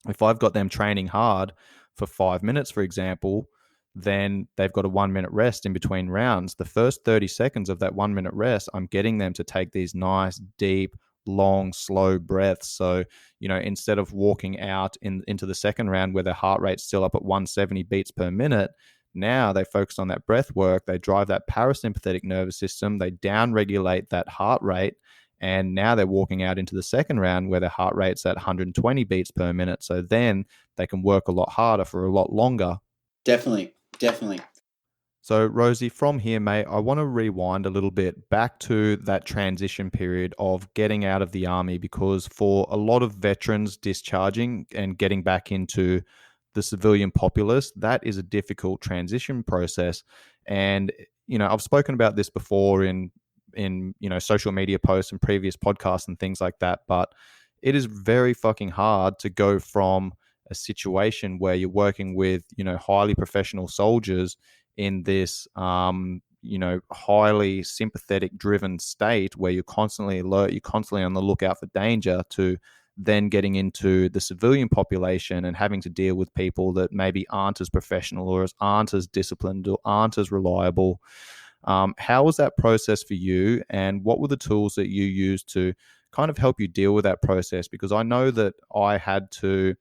If I've got them training hard for 5 minutes, for example, then they've got a 1 minute rest in between rounds. The first 30 seconds of that 1 minute rest, I'm getting them to take these nice, deep, long, slow breaths. So, instead of walking out into the second round where their heart rate's still up at 170 beats per minute, now they focus on that breath work. They drive that parasympathetic nervous system. They down-regulate that heart rate. And now they're walking out into the second round where their heart rate's at 120 beats per minute. So then they can work a lot harder for a lot longer. Definitely. definitely. So, Rosie, from here, mate, I want to rewind a little bit back to that transition period of getting out of the army, because for a lot of veterans discharging and getting back into the civilian populace, that is a difficult transition process. And, I've spoken about this before in social media posts and previous podcasts and things like that, but it is very fucking hard to go from a situation where you're working with, highly professional soldiers in this highly sympathetic driven state where you're constantly alert, you're constantly on the lookout for danger, to then getting into the civilian population and having to deal with people that maybe aren't as professional or aren't as disciplined or aren't as reliable. How was that process for you, and what were the tools that you used to kind of help you deal with that process? Because I know that I had to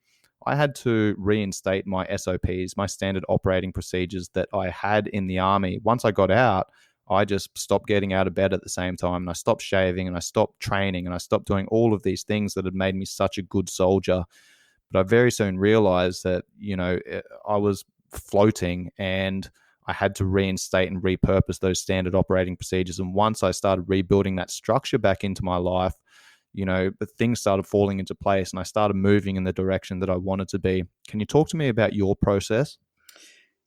reinstate my SOPs, my standard operating procedures that I had in the army. Once I got out, I just stopped getting out of bed at the same time, and I stopped shaving, and I stopped training, and I stopped doing all of these things that had made me such a good soldier. But I very soon realized that, I was floating, and I had to reinstate and repurpose those standard operating procedures. And once I started rebuilding that structure back into my life, but things started falling into place and I started moving in the direction that I wanted to be. Can you talk to me about your process?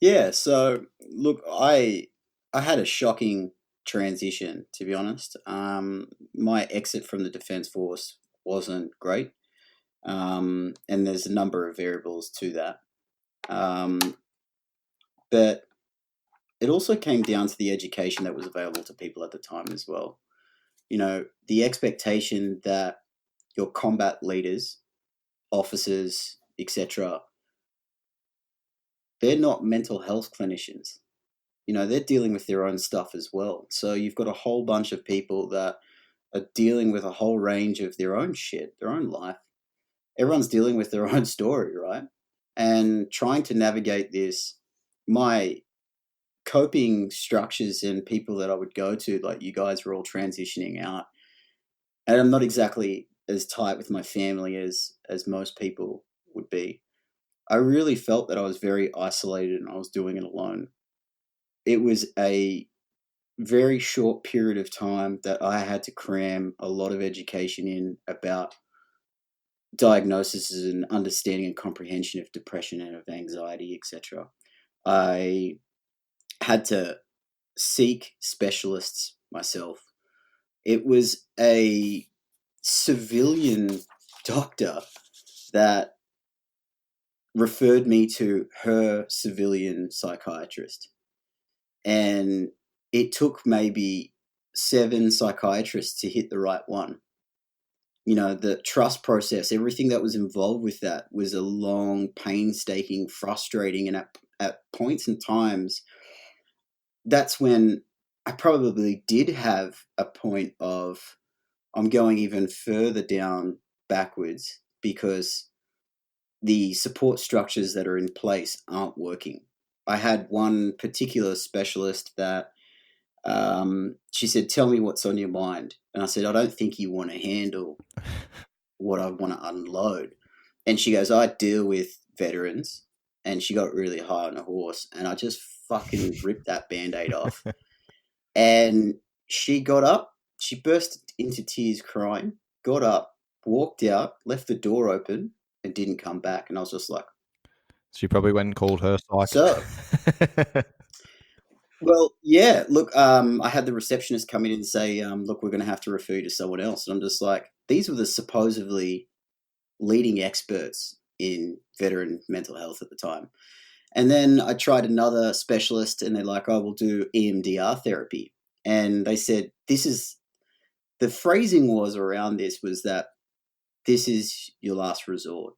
Yeah. So look, I had a shocking transition, to be honest. My exit from the Defence Force wasn't great, and there's a number of variables to that. Um, but it also came down to the education that was available to people at the time as well. The expectation that your combat leaders, officers, etc., they're not mental health clinicians. They're dealing with their own stuff as well. So you've got a whole bunch of people that are dealing with a whole range of their own shit, their own life. Everyone's dealing with their own story, right? And trying to navigate this, my coping structures and people that I would go to, like you guys were all transitioning out, and I'm not exactly as tight with my family as most people would be. I really felt that I was very isolated and I was doing it alone. It was a very short period of time that I had to cram a lot of education in about diagnosis and understanding and comprehension of depression and of anxiety, etc. I had to seek specialists myself. It was a civilian doctor that referred me to her civilian psychiatrist. And it took maybe 7 psychiatrists to hit the right one. The trust process, everything that was involved with that was a long, painstaking, frustrating, and at points and times, that's when I probably did have a point of, I'm going even further down backwards because the support structures that are in place aren't working. I had one particular specialist that she said, "Tell me what's on your mind." And I said, "I don't think you want to handle what I want to unload." And she goes, "I deal with veterans." And she got really high on a horse, and I just fucking ripped that Band-Aid off. And she got up, she burst into tears crying, got up, walked out, left the door open, and didn't come back. And I was just like, She probably went and called her psych. so, well, yeah, look, I had the receptionist come in and say, look, we're going to have to refer you to someone else. And I'm just like, these were the supposedly leading experts in veteran mental health at the time. And then I tried another specialist and they're like, oh, we'll do EMDR therapy. And they said, the phrasing was around this was that this is your last resort.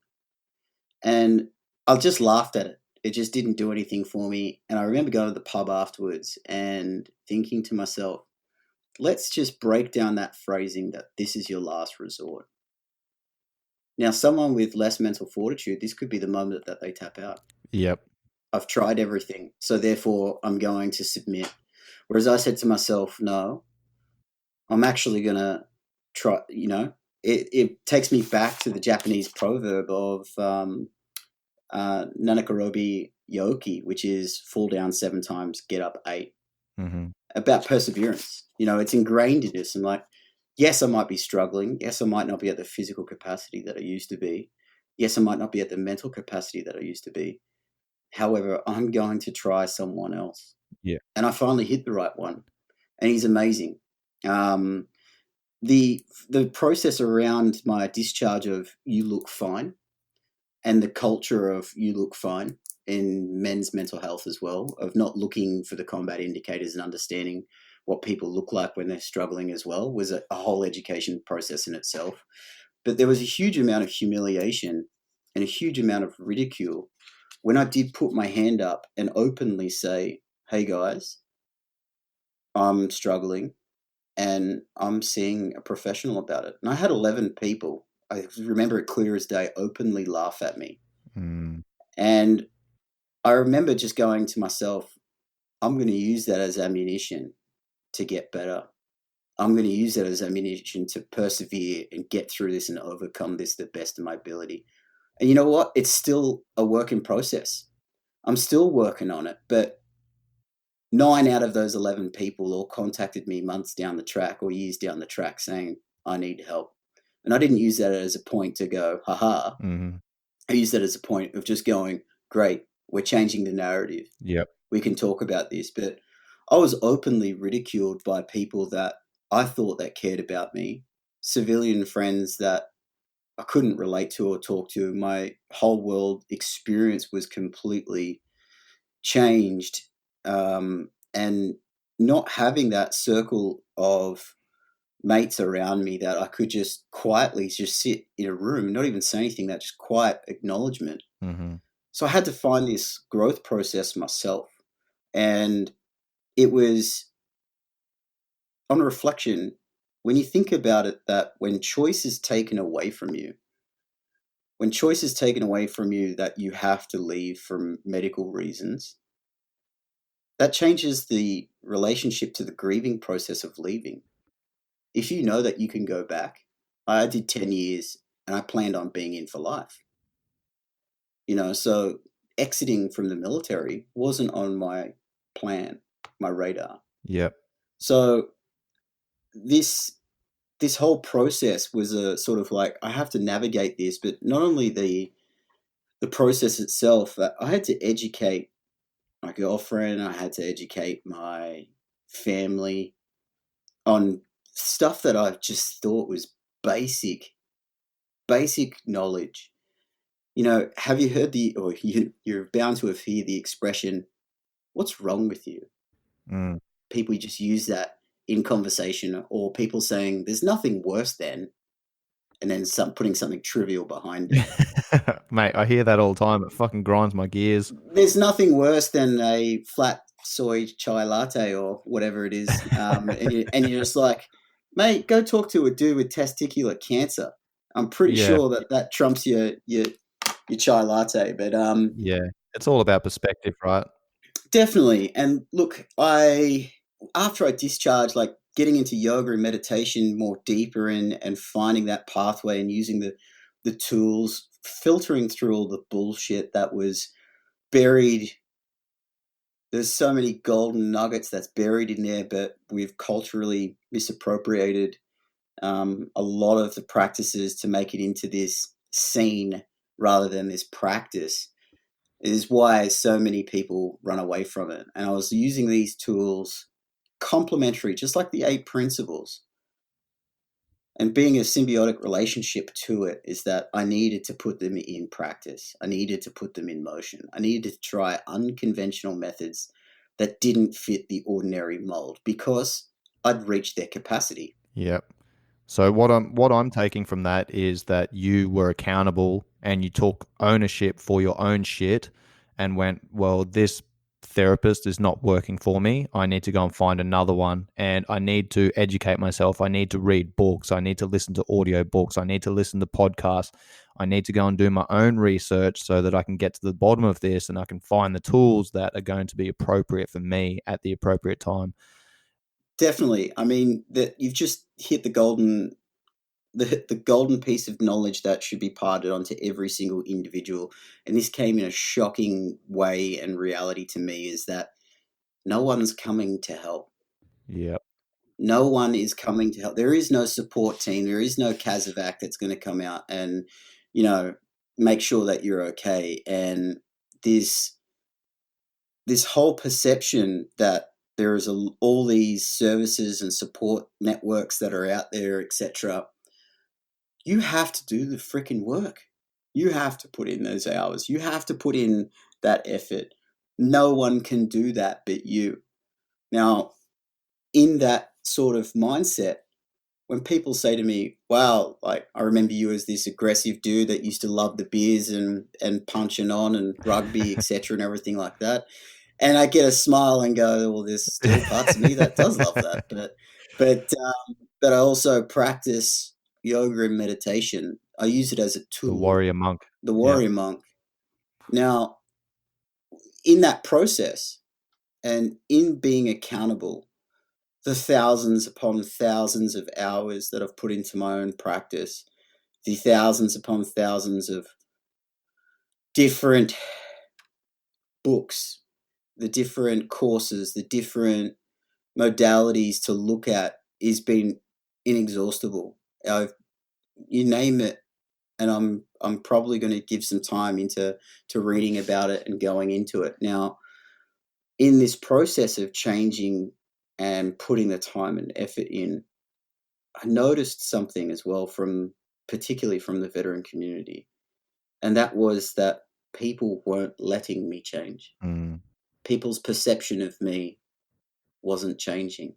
And I just laughed at it. It just didn't do anything for me. And I remember going to the pub afterwards and thinking to myself, let's just break down that phrasing that this is your last resort. Now, someone with less mental fortitude, this could be the moment that they tap out. Yep. I've tried everything, so therefore I'm going to submit. Whereas I said to myself, no, I'm actually going to try, it takes me back to the Japanese proverb of Nanakarobi yoki, which is fall down 7 times, get up 8. Mm-hmm. About perseverance. It's ingrained in us. And like, yes, I might be struggling. Yes, I might not be at the physical capacity that I used to be. Yes, I might not be at the mental capacity that I used to be. However, I'm going to try someone else. Yeah. And I finally hit the right one. And he's amazing. The process around my discharge of you look fine, and the culture of you look fine in men's mental health as well, of not looking for the combat indicators and understanding what people look like when they're struggling as well, was a whole education process in itself. But there was a huge amount of humiliation and a huge amount of ridicule when I did put my hand up and openly say, hey guys, I'm struggling and I'm seeing a professional about it. And I had 11 people, I remember it clear as day, openly laugh at me. Mm. And I remember just going to myself, I'm going to use that as ammunition to get better. I'm going to use that as ammunition to persevere and get through this and overcome this to the best of my ability. And you know what? It's still a work in process. I'm still working on it, but 9 out of those 11 people all contacted me months down the track or years down the track saying, I need help. And I didn't use that as a point to go, haha. Mm-hmm. I used that as a point of just going, great, we're changing the narrative. Yep. We can talk about this. But I was openly ridiculed by people that I thought that cared about me, civilian friends that I couldn't relate to or talk to. My whole world experience was completely changed. And not having that circle of mates around me that I could just quietly just sit in a room, not even say anything, that just quiet acknowledgement. Mm-hmm. So I had to find this growth process myself. And it was, on reflection, when you think about it, that when choice is taken away from you, that you have to leave for medical reasons, that changes the relationship to the grieving process of leaving. If you know that you can go back, I did 10 years and I planned on being in for life. So exiting from the military wasn't on my plan, my radar. Yep. So this whole process was a sort of like, I have to navigate this, but not only the process itself, I had to educate my girlfriend, I had to educate my family on stuff that I just thought was basic knowledge. Have you heard or you're bound to have heard the expression, what's wrong with you? Mm. People just use that in conversation, or people saying there's nothing worse than, and then putting something trivial behind it. Mate, I hear that all the time. It fucking grinds my gears. There's nothing worse than a flat soy chai latte or whatever it is. And you're just like, mate, go talk to a dude with testicular cancer. I'm pretty sure that trumps your chai latte. But yeah, it's all about perspective, right? definitely. And look, after I discharged, like getting into yoga and meditation more deeper and finding that pathway and using the tools, filtering through all the bullshit that was buried. There's so many golden nuggets that's buried in there, but we've culturally misappropriated a lot of the practices to make it into this scene rather than this practice. It is why so many people run away from it. And I was using these tools complementary, just like the 8 principles. And being a symbiotic relationship to it is that I needed to put them in practice. I needed to put them in motion. I needed to try unconventional methods that didn't fit the ordinary mold because I'd reached their capacity. Yep. So what I'm taking from that is that you were accountable and you took ownership for your own shit and went, well, this therapist is not working for me. I need to go and find another one, and I need to educate myself. I need to read books. I need to listen to audio books. I need to listen to podcasts. I need to go and do my own research so that I can get to the bottom of this and I can find the tools that are going to be appropriate for me at the appropriate time. Definitely. I mean, that you've just hit the golden the golden piece of knowledge that should be parted onto every single individual, and this came in a shocking way and reality to me, is that no one's coming to help. Yep. No one is coming to help. There is no support team. There is no Kazovac that's going to come out and, make sure that you're okay. And this whole perception that there is all these services and support networks that are out there, etc. You have to do the freaking work. You have to put in those hours. You have to put in that effort. No one can do that but you. Now, in that sort of mindset, when people say to me, wow, like, I remember you as this aggressive dude that used to love the beers and punching on and rugby, etc., and everything like that. And I get a smile and go, well, there's still parts of me that does love that. But I also practice yoga and meditation. I use it as a The tool, warrior monk. the warrior monk. Now, in that process and in being accountable, the thousands upon thousands of hours that I've put into my own practice, the thousands upon thousands of different books, the different courses, the different modalities to look at is been inexhaustible. You name it, and I'm probably going to give some time into reading about it and going into it. Now, in this process of changing and putting the time and effort in, I noticed something as well, particularly from the veteran community, and that was that people weren't letting me change. Mm. People's perception of me wasn't changing,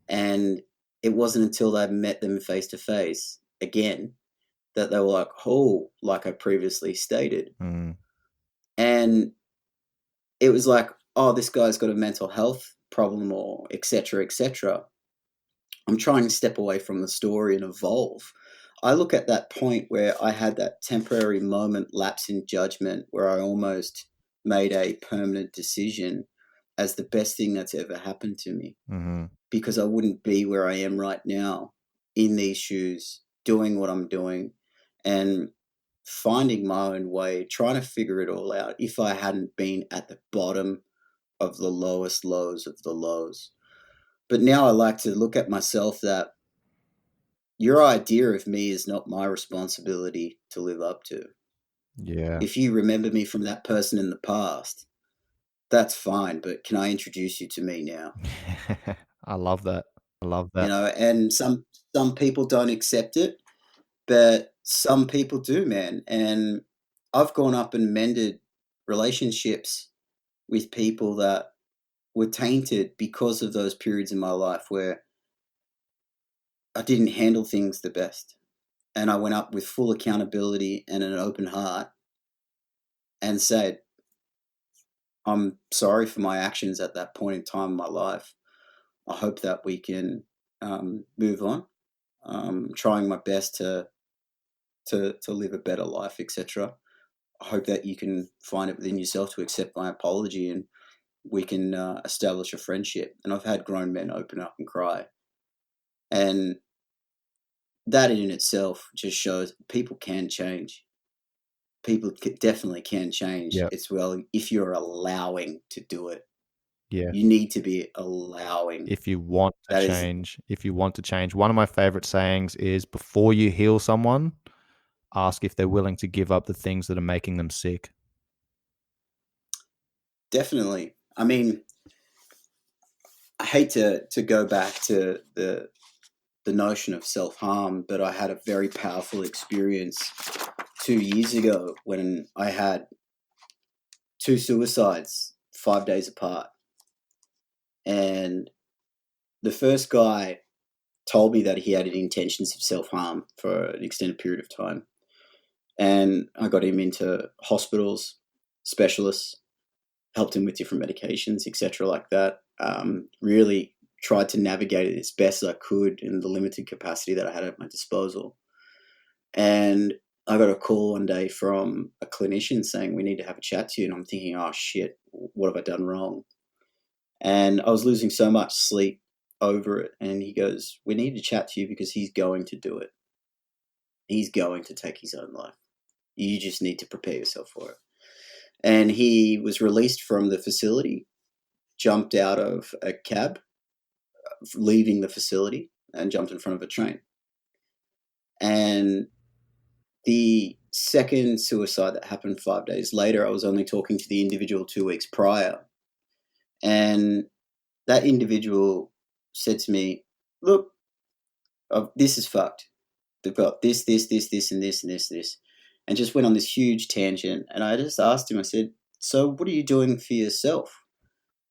and it wasn't until I met them face to face again that they were like, "Oh," like I previously stated, and it was like, "Oh, this guy's got a mental health problem," or etc., etc. I'm trying to step away from the story and evolve. I look at that point where I had that temporary moment lapse in judgment where I almost made a permanent decision as the best thing that's ever happened to me, because I wouldn't be where I am right now in these shoes, doing what I'm doing and finding my own way, trying to figure it all out if I hadn't been at the bottom of the lowest lows of the lows. But now I like to look at myself that your idea of me is not my responsibility to live up to. Yeah. If you remember me from that person in the past, that's fine, but can I introduce you to me now? I love that. I love that. And some people don't accept it, but some people do, man. And I've gone up and mended relationships with people that were tainted because of those periods in my life where I didn't handle things the best. And I went up with full accountability and an open heart and said, I'm sorry for my actions at that point in time in my life. I hope that we can move on. Trying my best to live a better life, etc. I hope that you can find it within yourself to accept my apology and we can establish a friendship. And I've had grown men open up and cry. And that in itself just shows people can change. People definitely can change. Yep. It's well if you're allowing to do it. Yeah. You need to be allowing. If you want to That is- change. One of my favorite sayings is, before you heal someone, ask if they're willing to give up the things that are making them sick. Definitely. I mean, I hate to go back to the notion of self-harm, but I had a very powerful experience 2 years ago when I had 2 suicides 5 days apart. And the first guy told me that he had intentions of self-harm for an extended period of time. And I got him into hospitals, specialists, helped him with different medications, etc., like that. Really tried to navigate it as best as I could in the limited capacity that I had at my disposal. And I got a call one day from a clinician saying, we need to have a chat to you. And I'm thinking, oh shit, what have I done wrong? And I was losing so much sleep over it. And he goes, we need to chat to you because he's going to do it. he's going to take his own life. You just need to prepare yourself for it. And he was released from the facility, jumped out of a cab, leaving the facility, and jumped in front of a train. And the second suicide that happened 5 days later, I was only talking to the individual 2 weeks prior. And that individual said to me, look, this is fucked. They've got this, and this, and this. And just went on this huge tangent. And I just asked him, I said, so what are you doing for yourself?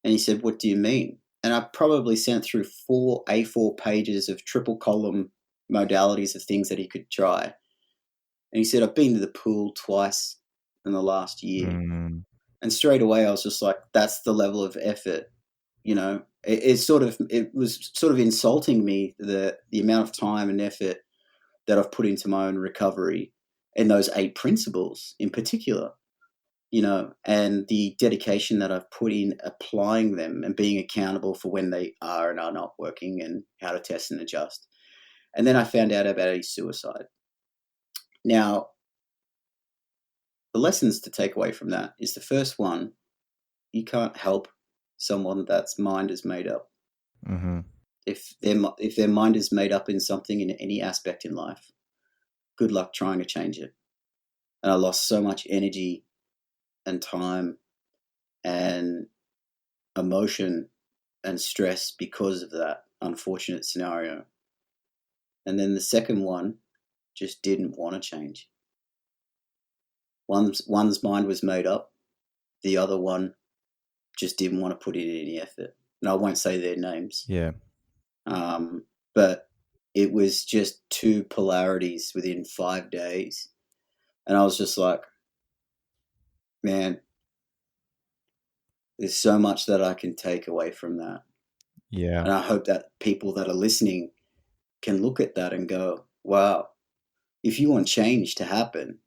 And he said, what do you mean? And I probably sent through 4 A4 pages of triple column modalities of things that he could try. And he said, I've been to the pool twice in the last year. Mm. And straight away, I was just like, that's the level of effort. You know, it was sort of insulting me, the amount of time and effort that I've put into my own recovery and those 8 principles in particular, you know, and the dedication that I've put in applying them and being accountable for when they are and are not working and how to test and adjust. And then I found out about his suicide. Now, the lessons to take away from that is the first one, you can't help someone that's mind is made up. Mm-hmm. If their mind is made up in something in any aspect in life, good luck trying to change it. And I lost so much energy and time and emotion and stress because of that unfortunate scenario. And then the second one just didn't want to change. One's mind was made up. The other one just didn't want to put in any effort. And I won't say their names. Yeah. But it was just 2 polarities within 5 days. And I was just like, man, there's so much that I can take away from that. Yeah. And I hope that people that are listening can look at that and go, wow, if you want change to happen,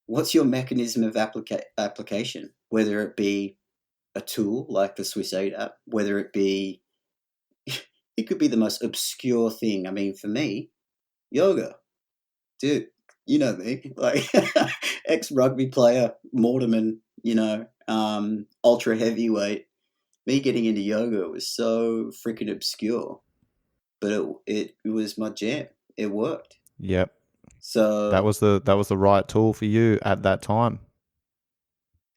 what's your mechanism of application? Whether it be a tool like the Swiss 8 app, whether it be, it could be the most obscure thing. I mean, for me, yoga. Dude, you know me, like ex-rugby player, Mortimer, you know, ultra heavyweight. Me getting into yoga was so freaking obscure, but it was my jam. It worked. Yep. So That was the right tool for you at that time.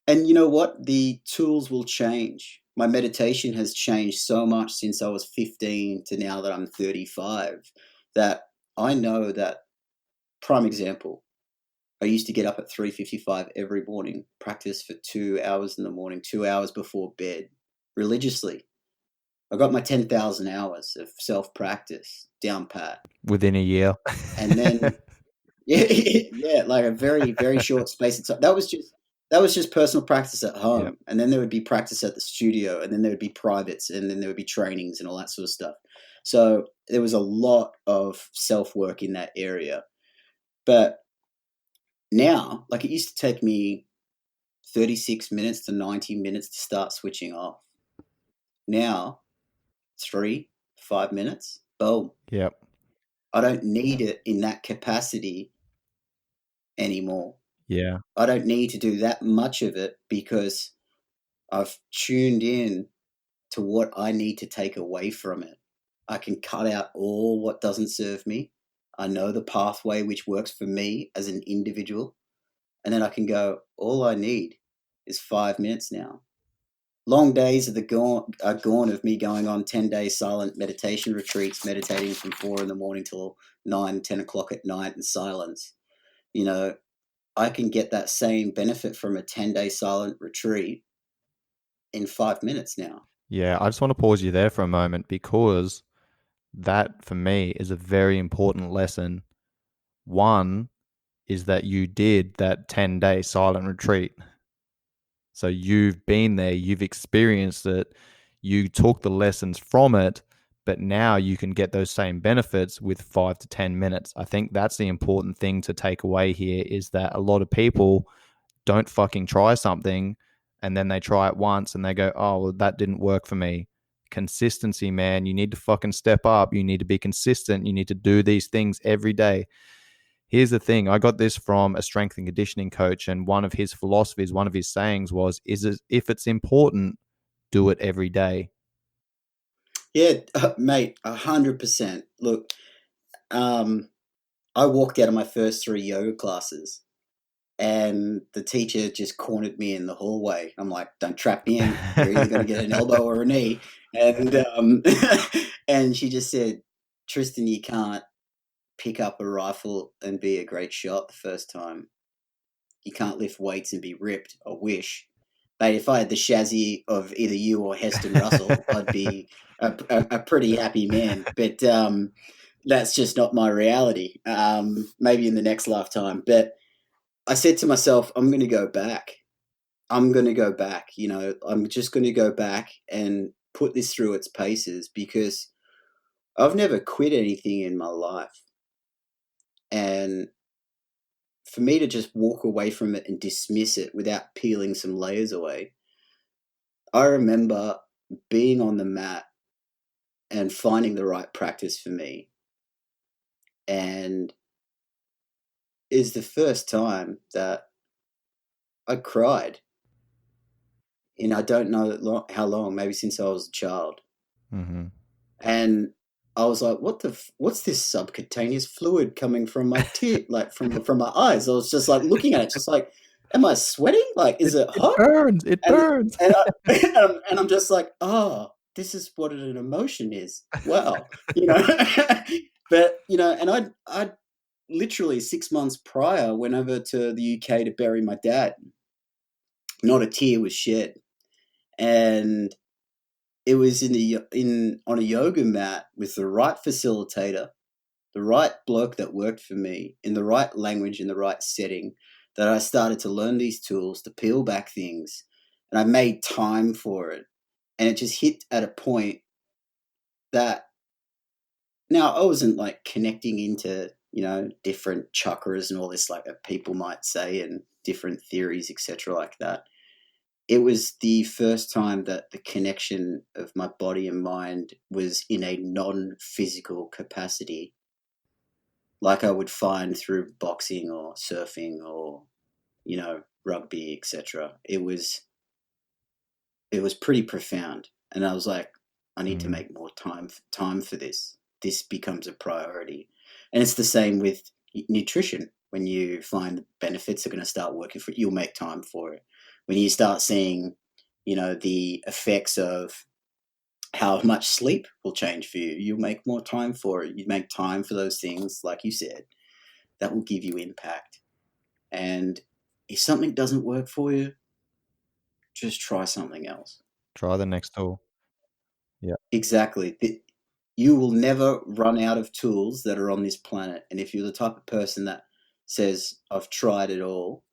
And you know what? The tools will change. My meditation has changed so much since I was 15 to now that I'm 35 that I know that, prime example, I used to get up at 3:55 every morning, practice for 2 hours in the morning, 2 hours before bed, religiously. I got my 10,000 hours of self-practice down pat. Within a year. And then, yeah, like a very, very short space of time. That was just personal practice at home. Yep. And then there would be practice at the studio, and then there would be privates, and then there would be trainings and all that sort of stuff. So there was a lot of self-work in that area. But now, like, it used to take me 36 minutes to 90 minutes to start switching off. Now, 3-5 minutes, boom. Yep. I don't need it in that capacity anymore. Yeah. I don't need to do that much of it because I've tuned in to what I need to take away from it. I can cut out all what doesn't serve me. I know the pathway which works for me as an individual. And then I can go, all I need is 5 minutes now. Long days are gone of me going on 10-day silent meditation retreats, meditating from 4 a.m. till 9-10 o'clock at night in silence. You know, I can get that same benefit from a 10-day silent retreat in 5 minutes now. Yeah, I just want to pause you there for a moment because that, for me, is a very important lesson. One is that you did that 10-day silent retreat. So you've been there, you've experienced it, you took the lessons from it, but now you can get those same benefits with 5 to 10 minutes. I think that's the important thing to take away here is that a lot of people don't fucking try something and then they try it once and they go, oh, well, that didn't work for me. Consistency, man. You need to fucking step up. You need to be consistent. You need to do these things every day. Here's the thing. I got this from a strength and conditioning coach, and one of his philosophies, one of his sayings was, if it's important, do it every day. Yeah, mate, 100%. Look, I walked out of my first 3 yoga classes, and the teacher just cornered me in the hallway. I'm like, "Don't trap me in. You're either going to get an elbow or a knee." And and she just said, "Tristan, you can't pick up a rifle and be a great shot the first time. You can't lift weights and be ripped. I wish." Mate, if I had the chassis of either you or Heston Russell, I'd be a pretty happy man. But that's just not my reality. Maybe in the next lifetime. But I said to myself, I'm going to go back. I'm going to go back. I'm just going to go back and put this through its paces, because I've never quit anything in my life. And for me to just walk away from it and dismiss it without peeling some layers away, I remember being on the mat and finding the right practice for me. And is the first time that I cried in, I don't know how long, maybe since I was a child. Mm-hmm. And I was like, what's this subcutaneous fluid coming from my like from my eyes? I was just like looking at it, just like, am I sweating? Like, is it hot? It burns. And, and I'm just like, oh, this is what an emotion is. Wow. But, and I literally 6 months prior went over to the UK to bury my dad. Not a tear was shed. And it was on a yoga mat with the right facilitator, the right bloke that worked for me, in the right language, in the right setting, that I started to learn these tools to peel back things. And I made time for it. And it just hit at a point that now I wasn't like connecting into, different chakras and all this, like that people might say, and different theories, etc., like that. It was the first time that the connection of my body and mind was in a non-physical capacity, like I would find through boxing or surfing or, rugby, etc. It was pretty profound. And I was like, I need to make more time for this. This becomes a priority. And it's the same with nutrition. When you find the benefits are going to start working for you, you'll make time for it. When you start seeing, the effects of how much sleep will change for you, you'll make more time for it. You make time for those things, like you said, that will give you impact. And if something doesn't work for you, just try something else. Try the next tool. Yeah. Exactly. You will never run out of tools that are on this planet. And if you're the type of person that says, I've tried it all,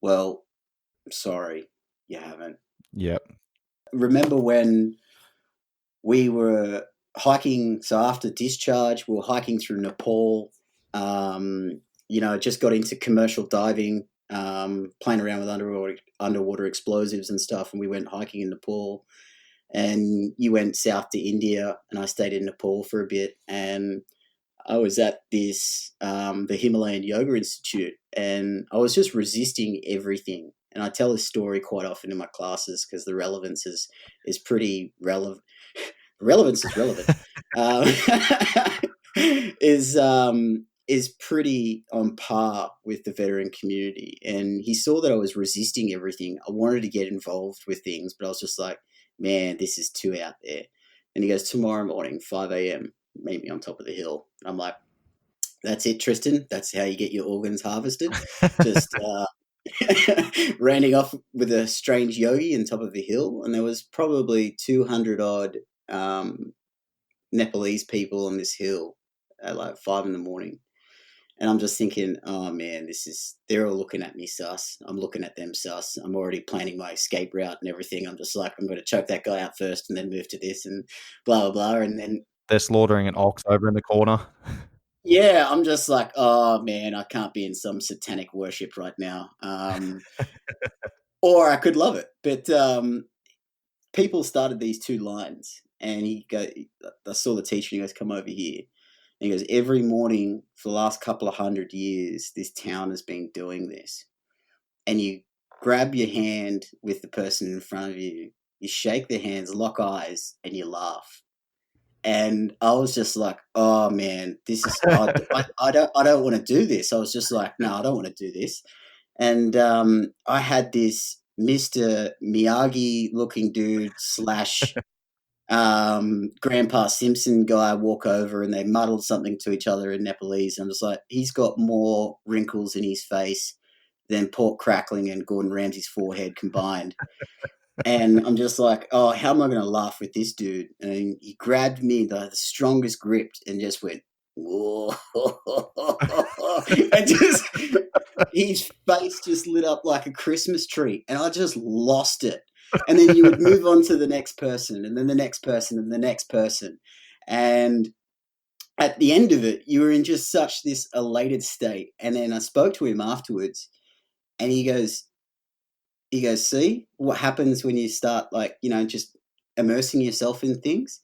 well, I'm sorry, you haven't. Yep. Remember when we were hiking? So after discharge, we were hiking through Nepal. Just got into commercial diving, playing around with underwater explosives and stuff. And we went hiking in Nepal. And you went south to India, and I stayed in Nepal for a bit. And I was at this, the Himalayan Yoga Institute, and I was just resisting everything. And I tell this story quite often in my classes because the relevance is pretty relevant. Relevance is relevant. Is pretty on par with the veteran community. And he saw that I was resisting everything. I wanted to get involved with things, but I was just like, man, this is too out there. And he goes, tomorrow morning, 5 a.m., meet me on top of the hill. I'm like, that's it, Tristan. That's how you get your organs harvested. Just rounding off with a strange yogi on top of the hill. And there was probably 200 odd Nepalese people on this hill at like 5 a.m. And I'm just thinking, oh man, they're all looking at me sus. I'm looking at them sus. I'm already planning my escape route and everything. I'm just like, I'm going to choke that guy out first and then move to this and blah, blah, blah. And then they're slaughtering an ox over in the corner. Yeah, I'm just like, oh man, I can't be in some satanic worship right now. Or I could love it. But people started these 2 lines, and I saw the teacher, and he goes, come over here. And he goes, every morning for the last couple of 100 years, this town has been doing this. And you grab your hand with the person in front of you, you shake their hands, lock eyes, and you laugh. And I was just like, oh man, this is I don't want to do this. I was just like, no, I don't want to do this. And I had this Mr. Miyagi looking dude slash Grandpa Simpson guy walk over, and they muddled something to each other in Nepalese. And I'm just like, he's got more wrinkles in his face than pork crackling and Gordon Ramsay's forehead combined. And I'm just like, oh, how am I going to laugh with this dude? And he grabbed me the strongest grip and just went, whoa. And just his face just lit up like a Christmas tree. And I just lost it. And then you would move on to the next person, and then the next person, and the next person. And at the end of it, you were in just such this elated state. And then I spoke to him afterwards, and he goes, see what happens when you start, like, just immersing yourself in things.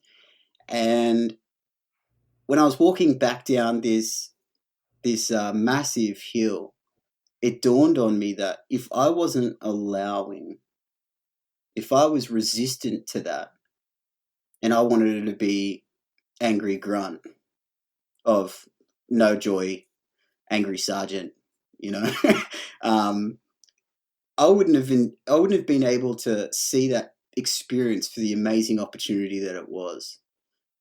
And when I was walking back down this massive hill, it dawned on me that if I wasn't allowing, if I was resistant to that, and I wanted it to be angry grunt of no joy, angry sergeant, I wouldn't have been able to see that experience for the amazing opportunity that it was.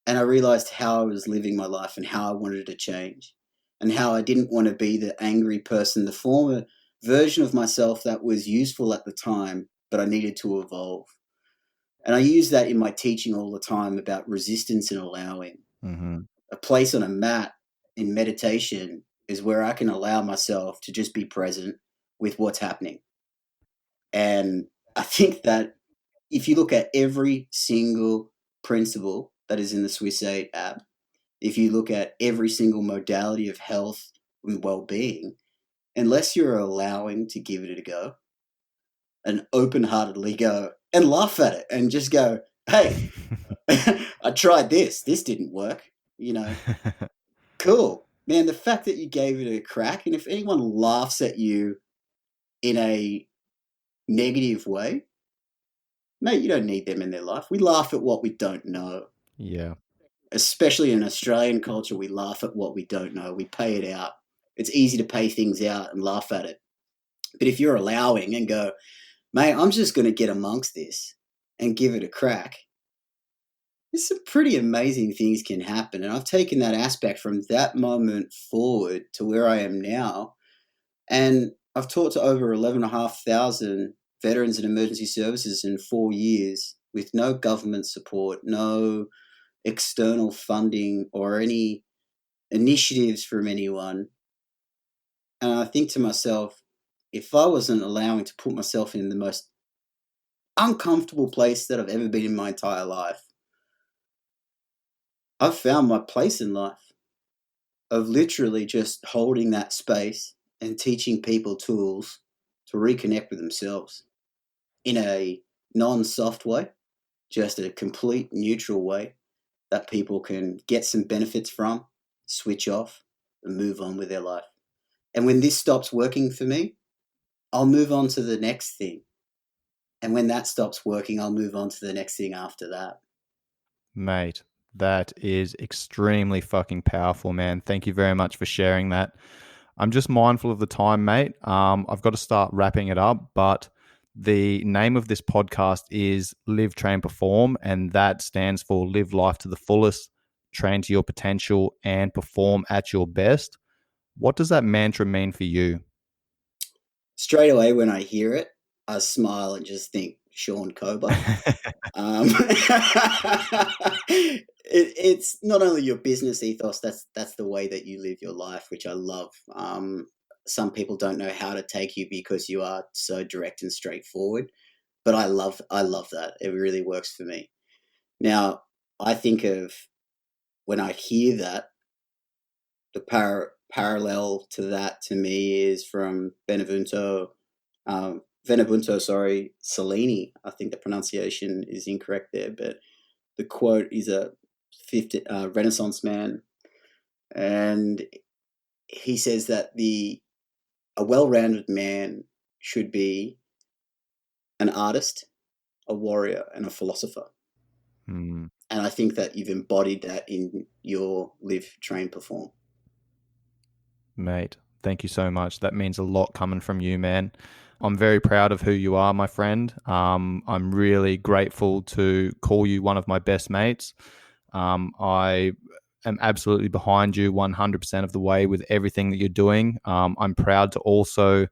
And I realized how I was living my life and how I wanted to change, and how I didn't want to be the angry person, the former version of myself that was useful at the time, but I needed to evolve. And I use that in my teaching all the time about resistance and allowing. Mm-hmm. A place on a mat in meditation is where I can allow myself to just be present with what's happening. And I think that if you look at every single principle that is in the Swiss 8 app, if you look at every single modality of health and well-being, unless you're allowing to give it a go and open-heartedly go and laugh at it and just go, hey, I tried this didn't work, cool. Man, the fact that you gave it a crack, and if anyone laughs at you in a negative way, mate, you don't need them in their life. We laugh at what we don't know. Yeah. Especially in Australian culture, we laugh at what we don't know. We pay it out. It's easy to pay things out and laugh at it. But if you're allowing and go, mate, I'm just going to get amongst this and give it a crack, there's some pretty amazing things can happen. And I've taken that aspect from that moment forward to where I am now. And I've taught to over 11,500 veterans and emergency services in 4 years with no government support, no external funding or any initiatives from anyone. And I think to myself, if I wasn't allowing to put myself in the most uncomfortable place that I've ever been in my entire life, I've found my place in life of literally just holding that space and teaching people tools to reconnect with themselves in a non-soft way, just a complete neutral way that people can get some benefits from, switch off, and move on with their life. And when this stops working for me, I'll move on to the next thing. And when that stops working, I'll move on to the next thing after that. Mate, that is extremely fucking powerful, man. Thank you very much for sharing that. I'm just mindful of the time, mate. I've got to start wrapping it up, but the name of this podcast is Live, Train, Perform, and that stands for live life to the fullest, train to your potential, and perform at your best. What does that mantra mean for you? Straight away when I hear it, I smile and just think Sean Kober. It's not only your business ethos, that's the way that you live your life, which I love. Some people don't know how to take you because you are so direct and straightforward, but I love that. It really works for me. Now, I think of when I hear that, the parallel to that to me is from Benvenuto Cellini. I think the pronunciation is incorrect there, but the quote is a Renaissance man And he says that a well-rounded man should be an artist, a warrior, and a philosopher. Mm. And I think that you've embodied that in your live, train, perform. Mate, thank you so much. That means a lot coming from you, man. I'm very proud of who you are, my friend. I'm really grateful to call you one of my best mates. I am absolutely behind you 100% of the way with everything that you're doing. I'm proud to also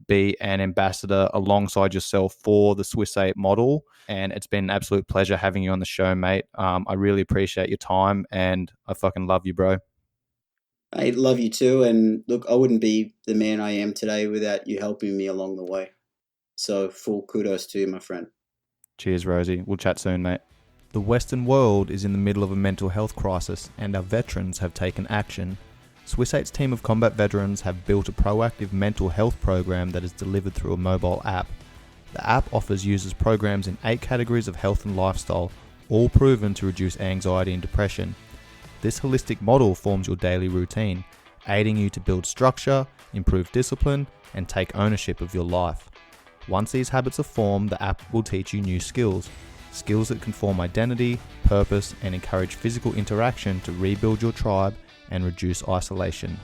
be an ambassador alongside yourself for the Swiss 8 model. And it's been an absolute pleasure having you on the show, mate. I really appreciate your time and I fucking love you, bro. I love you too. And look, I wouldn't be the man I am today without you helping me along the way. So full kudos to you, my friend. Cheers, Rosie. We'll chat soon, mate. The Western world is in the middle of a mental health crisis and our veterans have taken action. Swiss 8's team of combat veterans have built a proactive mental health program that is delivered through a mobile app. The app offers users programs in 8 categories of health and lifestyle, all proven to reduce anxiety and depression. This holistic model forms your daily routine, aiding you to build structure, improve discipline, and take ownership of your life. Once these habits are formed, the app will teach you new skills that can form identity, purpose, and encourage physical interaction to rebuild your tribe and reduce isolation.